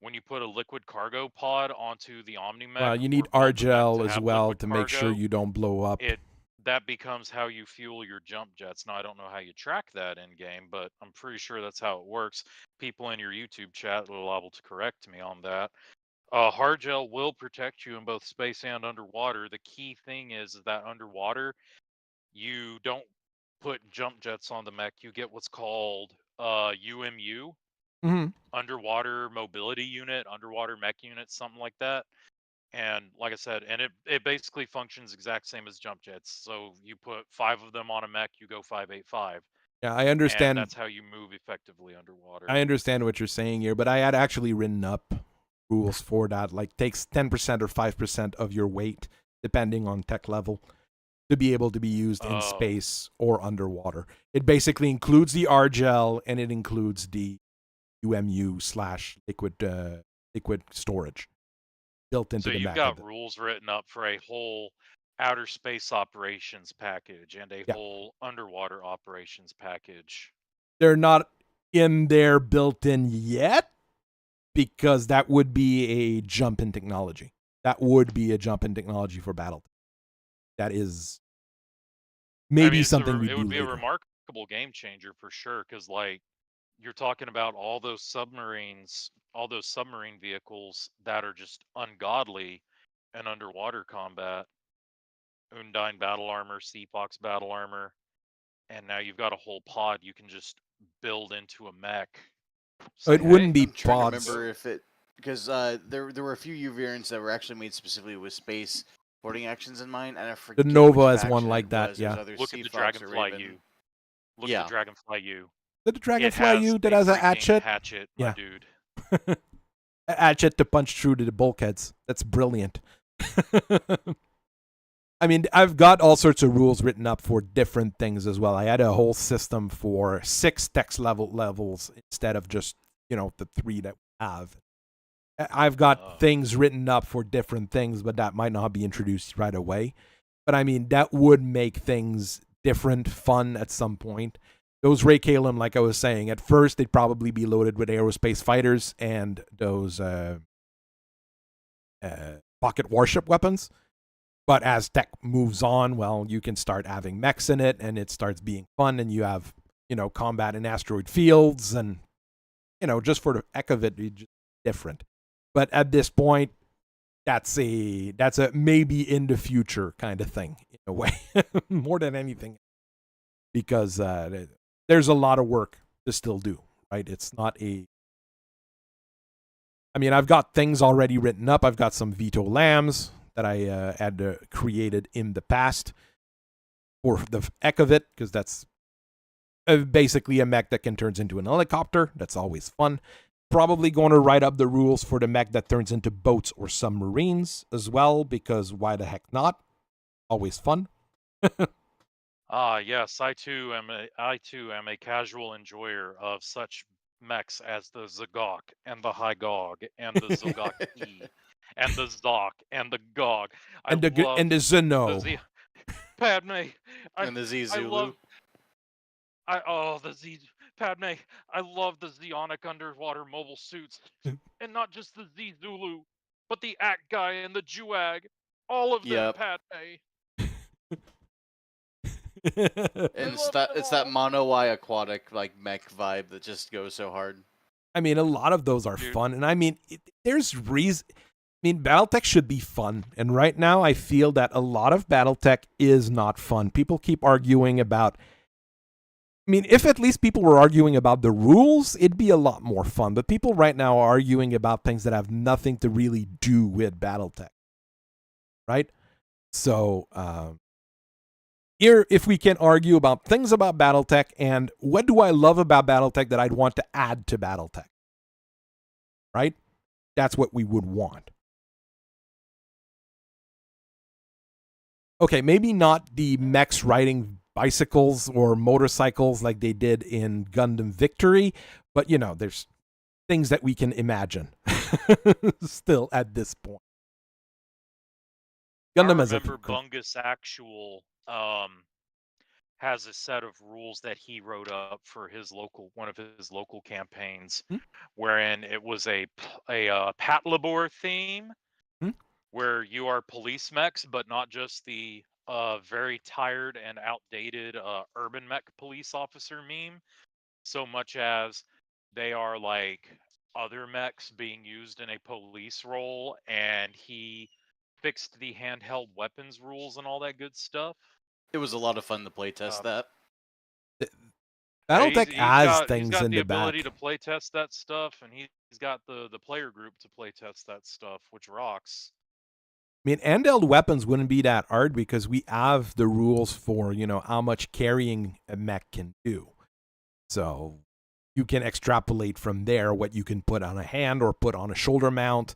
Speaker 5: When you put a liquid cargo pod onto the Omnimech,
Speaker 1: well, you need Argel as well to make sure you don't blow up.
Speaker 5: That becomes how you fuel your jump jets. Now, I don't know how you track that in game, but I'm pretty sure that's how it works. People in your YouTube chat will be able to correct me on that. Hard gel will protect you in both space and underwater. The key thing is that underwater, you don't put jump jets on the mech. You get what's called UMU, underwater mobility unit, underwater mech unit, something like that. And like I said, and it basically functions exact same as jump jets. So you put 5 of them on a mech, you go 585.
Speaker 1: Yeah, I understand.
Speaker 5: And that's how you move effectively underwater.
Speaker 1: I understand what you're saying here, but I had actually written up rules for that. Like takes 10% or 5% of your weight, depending on tech level, to be able to be used in space or underwater. It basically includes the Argel and it includes the UMU/liquid storage built into the mech.
Speaker 5: So you've got rules written up for a whole outer space operations package and a whole underwater operations package.
Speaker 1: They're not in there built in yet because that would be a jump in technology. That would be a jump in technology for Battletech. That is maybe something we do.
Speaker 5: It would be
Speaker 1: later.
Speaker 5: A remarkable game changer for sure, because like you're talking about all those submarine vehicles that are just ungodly in underwater combat. Undine battle armor, Sea Fox battle armor, and now you've got a whole pod you can just build into a mech.
Speaker 1: So it wouldn't be pods.
Speaker 8: Remember if it because there were a few U variants that were actually made specifically with space Boarding actions in mind, and I
Speaker 1: The
Speaker 8: forget
Speaker 1: Nova
Speaker 8: which
Speaker 1: has one
Speaker 8: faction
Speaker 1: like
Speaker 8: it
Speaker 1: that.
Speaker 8: was. There's
Speaker 1: Yeah.
Speaker 8: other
Speaker 5: Look at the
Speaker 8: Sea Fox or
Speaker 5: Dragonfly
Speaker 8: Raven.
Speaker 5: U. Look
Speaker 8: Yeah.
Speaker 5: at the Dragonfly U.
Speaker 1: Did the
Speaker 5: It
Speaker 1: Dragonfly
Speaker 5: has
Speaker 1: U that
Speaker 5: a
Speaker 1: has a
Speaker 5: freaking
Speaker 1: hatchet?
Speaker 5: hatchet,
Speaker 1: Yeah.
Speaker 5: my dude.
Speaker 1: A hatchet to punch through to the bulkheads. That's brilliant. I mean, I've got all sorts of rules written up for different things as well. I had a whole system for 6 text levels instead of just, the 3 that we have. I've got things written up for different things, but that might not be introduced right away. But I mean, that would make things different, fun at some point. Those Requiem, like I was saying, at first they'd probably be loaded with aerospace fighters and those pocket warship weapons. But as tech moves on, well, you can start having mechs in it, and it starts being fun, and you have, combat in asteroid fields, and, just for the heck of it, it's just different. But at this point, that's a maybe in the future kind of thing, in a way, more than anything. Because there's a lot of work to still do, right? It's not I mean, I've got things already written up. I've got some veto lambs that I had created in the past for the heck of it, because that's basically a mech that can turn into an helicopter. That's always fun. Probably going to write up the rules for the mech that turns into boats or submarines as well, because why the heck not? Always fun.
Speaker 5: Yes, I too am a casual enjoyer of such mechs as the Zagok and the Hygog and the Zogaki and the Zok and the Gog.
Speaker 1: And the Zeno.
Speaker 5: Padme.
Speaker 8: And the Z
Speaker 5: I
Speaker 8: Zulu.
Speaker 5: love the Z Padme. I love the Zeonic underwater mobile suits, and not just the Z Zulu, but the Act Guy and the Juag. All of them, Padme.
Speaker 8: And it's that mono-eye aquatic mech vibe that just goes so hard.
Speaker 1: I mean, a lot of those are fun, and I mean, there's reason. I mean, Battletech should be fun, and right now I feel that a lot of Battletech is not fun. People keep arguing about. I mean, if at least people were arguing about the rules, it'd be a lot more fun. But people right now are arguing about things that have nothing to really do with Battletech, right? So. Here, if we can argue about things about Battletech and what do I love about Battletech that I'd want to add to Battletech, right? That's what we would want. Okay, maybe not the mechs riding bicycles or motorcycles like they did in Gundam Victory, but, there's things that we can imagine still at this point. Gundam
Speaker 5: I remember Bungus Actual has a set of rules that he wrote up for one of his local campaigns, wherein it was a Patlabor theme, where you are police mechs, but not just the very tired and outdated urban mech police officer meme, so much as they are like other mechs being used in a police role, and he fixed the handheld weapons rules and all that good stuff.
Speaker 8: It was a lot of fun to playtest that.
Speaker 1: Battletech has things
Speaker 5: he's got
Speaker 1: in
Speaker 5: the
Speaker 1: the back.
Speaker 5: ability to playtest that stuff, and he's got the player group to playtest that stuff, which rocks.
Speaker 1: I mean, handheld weapons wouldn't be that hard because we have the rules for, how much carrying a mech can do. So you can extrapolate from there what you can put on a hand or put on a shoulder mount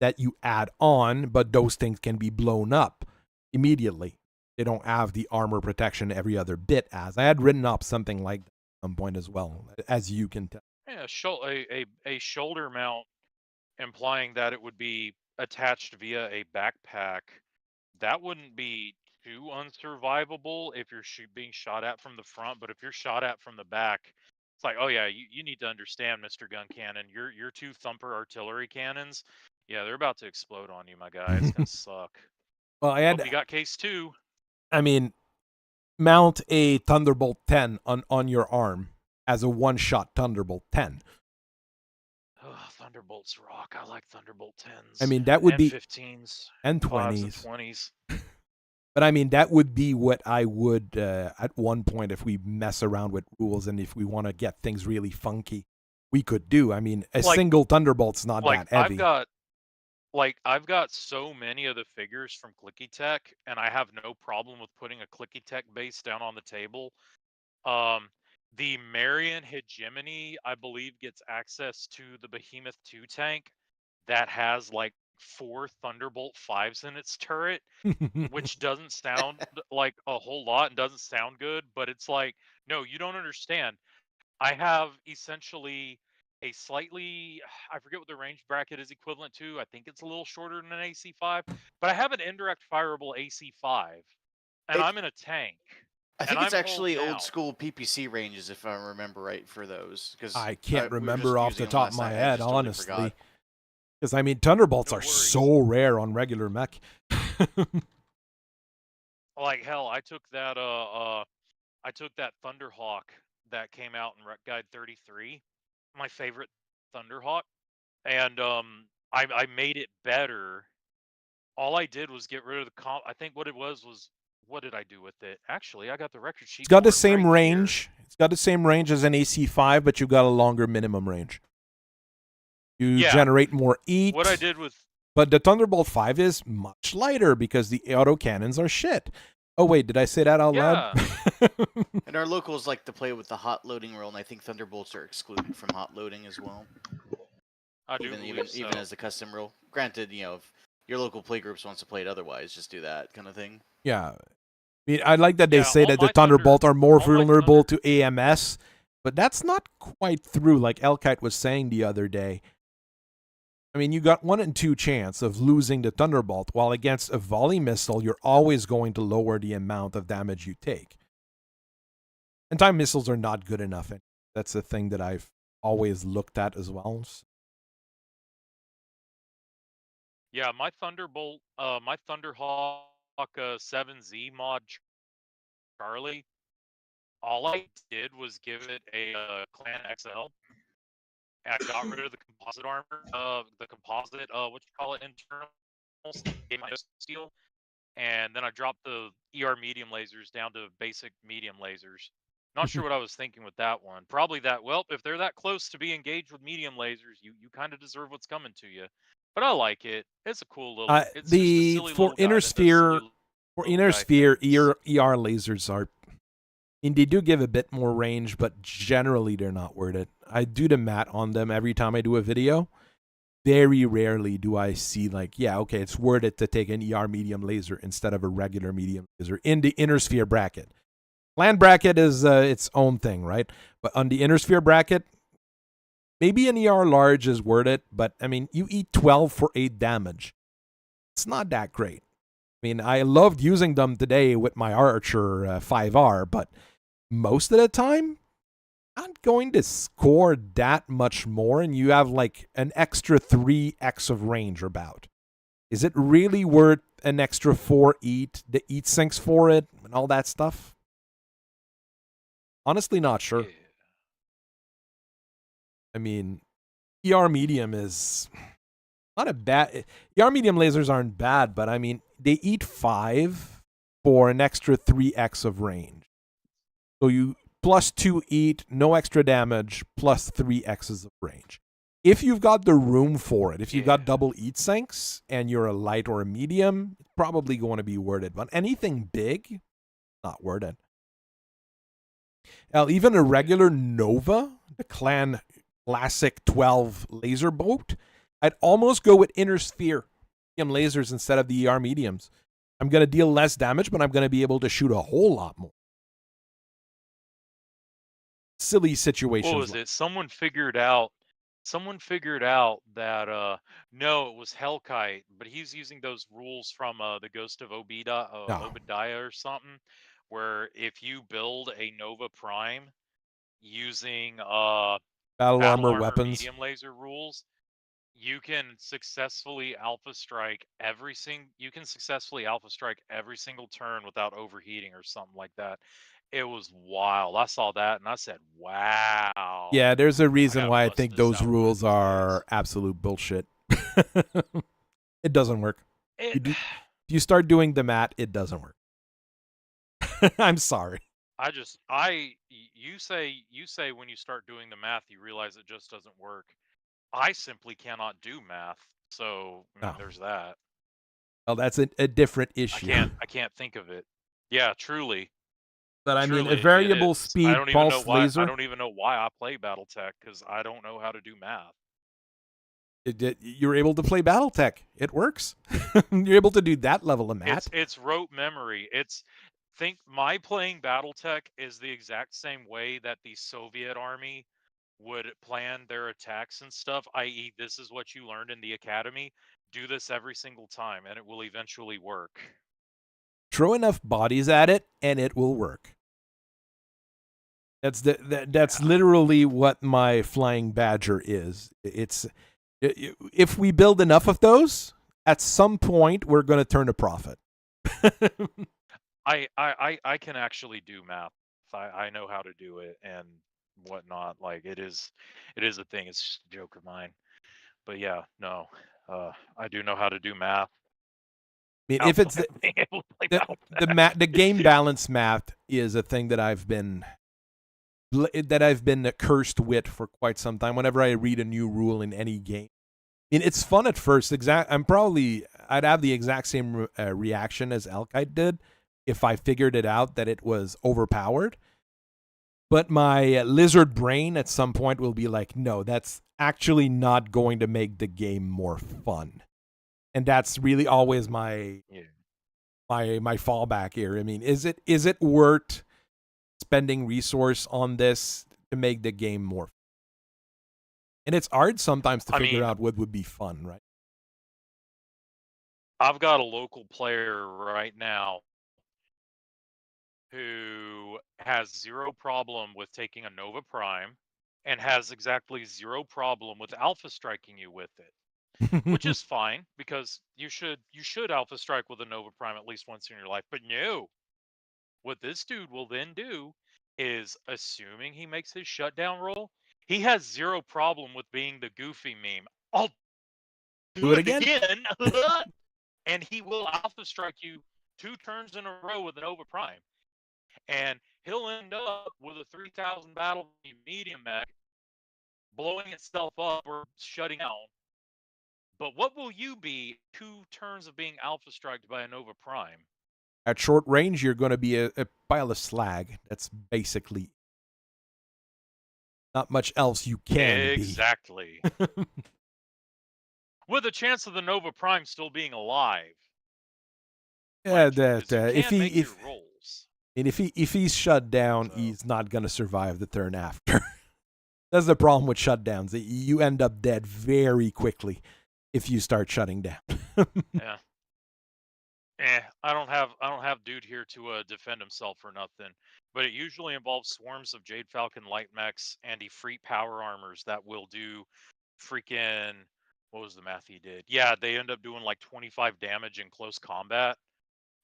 Speaker 1: that you add on, but those things can be blown up immediately. They don't have the armor protection every other bit as. I had written up something like that at some point as well, as you can tell.
Speaker 5: Yeah, a shoulder mount, implying that it would be attached via a backpack, that wouldn't be too unsurvivable if you're being shot at from the front, but if you're shot at from the back, it's like, oh yeah, you need to understand, Mr. Gun Cannon, your 2 Thumper artillery cannons, yeah, they're about to explode on you, my guy. It's gonna suck.
Speaker 1: Well,
Speaker 5: Hope you got case 2.
Speaker 1: I mean, mount a Thunderbolt 10 on your arm as a one-shot Thunderbolt 10.
Speaker 5: Oh, Thunderbolts rock. I like Thunderbolt 10s.
Speaker 1: I mean, that would be
Speaker 5: 15s
Speaker 1: and
Speaker 5: 20s.
Speaker 1: 20s. But I mean, that would be what I would at one point, if we mess around with rules and if we want to get things really funky, we could do. I mean, a single Thunderbolt's not that heavy.
Speaker 5: like I've got so many of the figures from Clicky Tech, and I have no problem with putting a Clicky Tech base down on the table. The Marion Hegemony, I believe, gets access to the Behemoth 2 tank that has like 4 Thunderbolt 5s in its turret, which doesn't sound like a whole lot and doesn't sound good, but it's like, no, you don't understand. I have essentially a slightly, I forget what the range bracket is equivalent to. I think it's a little shorter than an AC5, but I have an indirect fireable AC5, and I'm in a tank.
Speaker 8: I think
Speaker 5: and
Speaker 8: it's
Speaker 5: I'm
Speaker 8: actually
Speaker 5: holding
Speaker 8: old
Speaker 5: out.
Speaker 8: school PPC ranges, if I remember right, for those. Because
Speaker 1: I can't remember off the top of my head,
Speaker 8: totally
Speaker 1: honestly.
Speaker 8: forgot.
Speaker 1: Because I mean, Thunderbolts
Speaker 5: No
Speaker 1: are
Speaker 5: worries.
Speaker 1: so rare on regular mech.
Speaker 5: Like hell, I took that Thunderhawk that came out in Rec Guide 33, my favorite Thunderhawk, and I made it better. All I did was get rid of the I think what it was what did I do with it? Actually, I got the record sheet.
Speaker 1: It's got the
Speaker 5: for it
Speaker 1: same
Speaker 5: right
Speaker 1: range.
Speaker 5: here.
Speaker 1: It's got the same range as an AC5, but you've got a longer minimum range. You generate more EAT.
Speaker 5: What I did with
Speaker 1: But the Thunderbolt 5 is much lighter because the autocannons are shit. Oh, wait, did I say that out loud?
Speaker 8: And our locals like to play with the hot loading rule, and I think Thunderbolts are excluded from hot loading as well.
Speaker 5: I do
Speaker 8: even as a custom rule. Granted, you know, if your local playgroups wants to play it otherwise, just do that kind of thing.
Speaker 1: Yeah. I mean, I like that they say that the Thunderbolt are more vulnerable to AMS, but that's not quite true, like Elkite was saying the other day. I mean, you got 1 in 2 chance of losing the Thunderbolt, while against a volley missile, you're always going to lower the amount of damage you take. And time missiles are not good enough. That's the thing that I've always looked at as well.
Speaker 5: Yeah, my Thunderbolt, my Thunderhawk 7Z mod Charlie, all I did was give it a Clan XL. I got rid of the composite armor, the composite, what you call it, internals, gave my steel, and then I dropped the ER medium lasers down to basic medium lasers. Not sure what I was thinking with that one. Probably that, well, if they're that close to be engaged with medium lasers, you kind of deserve what's coming to you. But I like it. It's a cool little. It's just a silly
Speaker 1: for inner sphere, ER lasers are. I mean, they do give a bit more range, but generally they're not worth it. I do the mat on them every time I do a video. Very rarely do I see like, yeah, okay, it's worth it to take an ER medium laser instead of a regular medium laser in the inner sphere bracket. Land bracket is its own thing, right? But on the inner sphere bracket, maybe an ER large is worth it, but I mean, you eat 12 for 8 damage. It's not that great. I mean, I loved using them today with my Archer 5R, but most of the time, not going to score that much more, and you have like an extra 3x of range about. Is it really worth an extra 4 EAT, the EAT sinks for it, and all that stuff? Honestly, not sure.
Speaker 5: Yeah.
Speaker 1: I mean, ER medium is not a bad. ER medium lasers aren't bad, but I mean, they eat 5 for an extra 3x of range. So you plus 2 EAT, no extra damage, plus 3x's of range. If you've got the room for it, if you've got double EAT sinks and you're a light or a medium, it's probably going to be worth it. But anything big, not worth it. Now, even a regular Nova, the Clan Classic 12 laser boat, I'd almost go with inner sphere medium lasers instead of the ER mediums. I'm going to deal less damage, but I'm going to be able to shoot a whole lot more. Silly situations.
Speaker 5: What was it? Someone figured out that no, it was Hellkite, but he's using those rules from the Ghost of Obadiah or something, where if you build a Nova Prime using
Speaker 1: battle armor weapons
Speaker 5: medium laser rules, you can successfully alpha strike every single turn without overheating or something like that. It was wild. I saw that and I said, wow.
Speaker 1: Yeah, there's a reason why I think those rules are absolute bullshit. It doesn't work. If you start doing the mat, it doesn't work. I'm sorry.
Speaker 5: You say when you start doing the math, you realize it just doesn't work. I simply cannot do math. So I mean,
Speaker 1: Oh.
Speaker 5: there's that.
Speaker 1: Well, that's a different issue.
Speaker 5: I can't think of it. Yeah, truly.
Speaker 1: But I mean, a
Speaker 5: Truly, it
Speaker 1: variable
Speaker 5: is.
Speaker 1: speed
Speaker 5: I don't even know
Speaker 1: pulse
Speaker 5: why.
Speaker 1: laser.
Speaker 5: I don't even know why I play BattleTech because I don't know how to do math.
Speaker 1: You're able to play BattleTech. It works. You're able to do that level of math.
Speaker 5: It's rote memory. My playing BattleTech is the exact same way that the Soviet army would plan their attacks and stuff, i.e., this is what you learned in the academy. Do this every single time, and it will eventually work.
Speaker 1: Throw enough bodies at it, and it will work. That's literally what my Flying Badger is. If we build enough of those, at some point we're going to turn a profit.
Speaker 5: I can actually do math. I know how to do it and whatnot. Like it is a thing. It's just a joke of mine. But yeah, no, I do know how to do math.
Speaker 1: I mean, if it's the game balance math is a thing that I've been cursed with for quite some time. Whenever I read a new rule in any game, I mean, it's fun at first. I'd have the exact same reaction as Elkite did if I figured it out that it was overpowered. But my lizard brain at some point will be like, no, that's actually not going to make the game more fun. And that's really always my fallback here. I mean, is it worth spending resource on this to make the game more fun? And it's hard sometimes to figure out what would be fun, right?
Speaker 5: I've got a local player right now who has zero problem with taking a Nova Prime and has exactly zero problem with alpha striking you with it, which is fine because you should alpha strike with a Nova Prime at least once in your life. But no, what this dude will then do is, assuming he makes his shutdown roll, he has zero problem with being the goofy meme. I'll do it again. And he will alpha strike you 2 turns in a row with an Nova Prime. And he'll end up with a 3,000 battle medium mech blowing itself up or shutting down. But what will you be 2 turns of being alpha striked by a Nova Prime?
Speaker 1: At short range, you're going to be a pile of slag. That's basically not much else you can be.
Speaker 5: Exactly. With a chance of the Nova Prime still being alive.
Speaker 1: Yeah, if he's shut down, he's not going to survive the turn after. That's the problem with shutdowns. You end up dead very quickly if you start shutting down.
Speaker 5: Yeah. I don't have dude here to defend himself or nothing, but it usually involves swarms of Jade Falcon light mechs and Efreet power armors that will do freaking, what was the math he did? Yeah, they end up doing like 25 damage in close combat.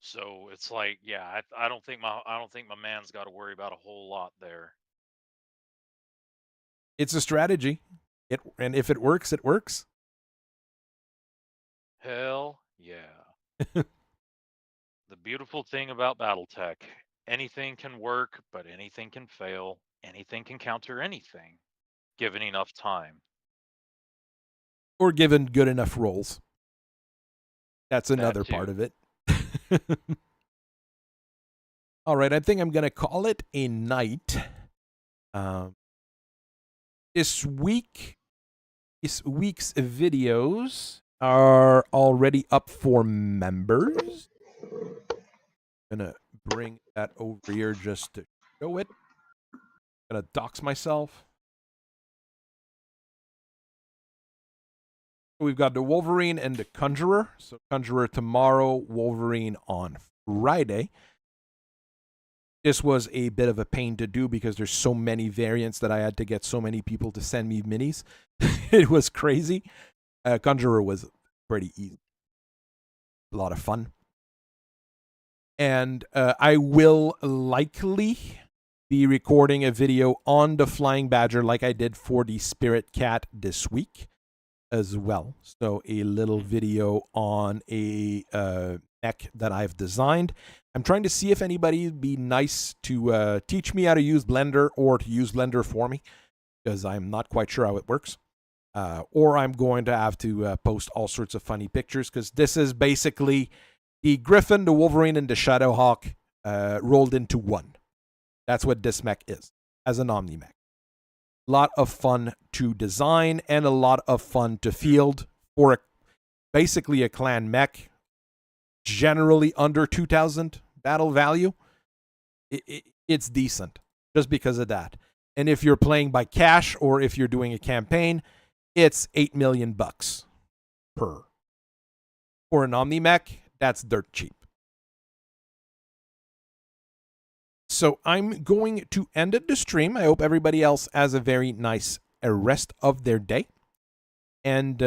Speaker 5: So it's like, yeah, I don't think my man's got to worry about a whole lot there.
Speaker 1: It's a strategy. And if it works, it works.
Speaker 5: Hell yeah. The beautiful thing about BattleTech, anything can work, but anything can fail. Anything can counter anything, given enough time.
Speaker 1: Or given good enough rolls. That's another part of it. All right, I think I'm going to call it a night. This week's videos are already up for members. I'm going to bring that over here just to show it. I'm going to dox myself. We've got the Wolverine and the Conjurer. So Conjurer tomorrow, Wolverine on Friday. This was a bit of a pain to do because there's so many variants that I had to get so many people to send me minis. It was crazy. Conjurer was pretty easy. A lot of fun. And I will likely be recording a video on the Flying Badger like I did for the Spirit Cat this week as well. So a little video on a mech that I've designed. I'm trying to see if anybody would be nice to teach me how to use Blender or to use Blender for me, because I'm not quite sure how it works. or I'm going to have to post all sorts of funny pictures, because this is basically the Griffin, the Wolverine, and the Shadowhawk rolled into one. That's what this mech is, as an Omni mech. A lot of fun to design and a lot of fun to field for basically a clan mech, generally under 2,000 battle value. It's decent just because of that. And if you're playing by cash or if you're doing a campaign, it's $8 million per. For an Omni mech, that's dirt cheap. So I'm going to end the stream. I hope everybody else has a very nice rest of their day. And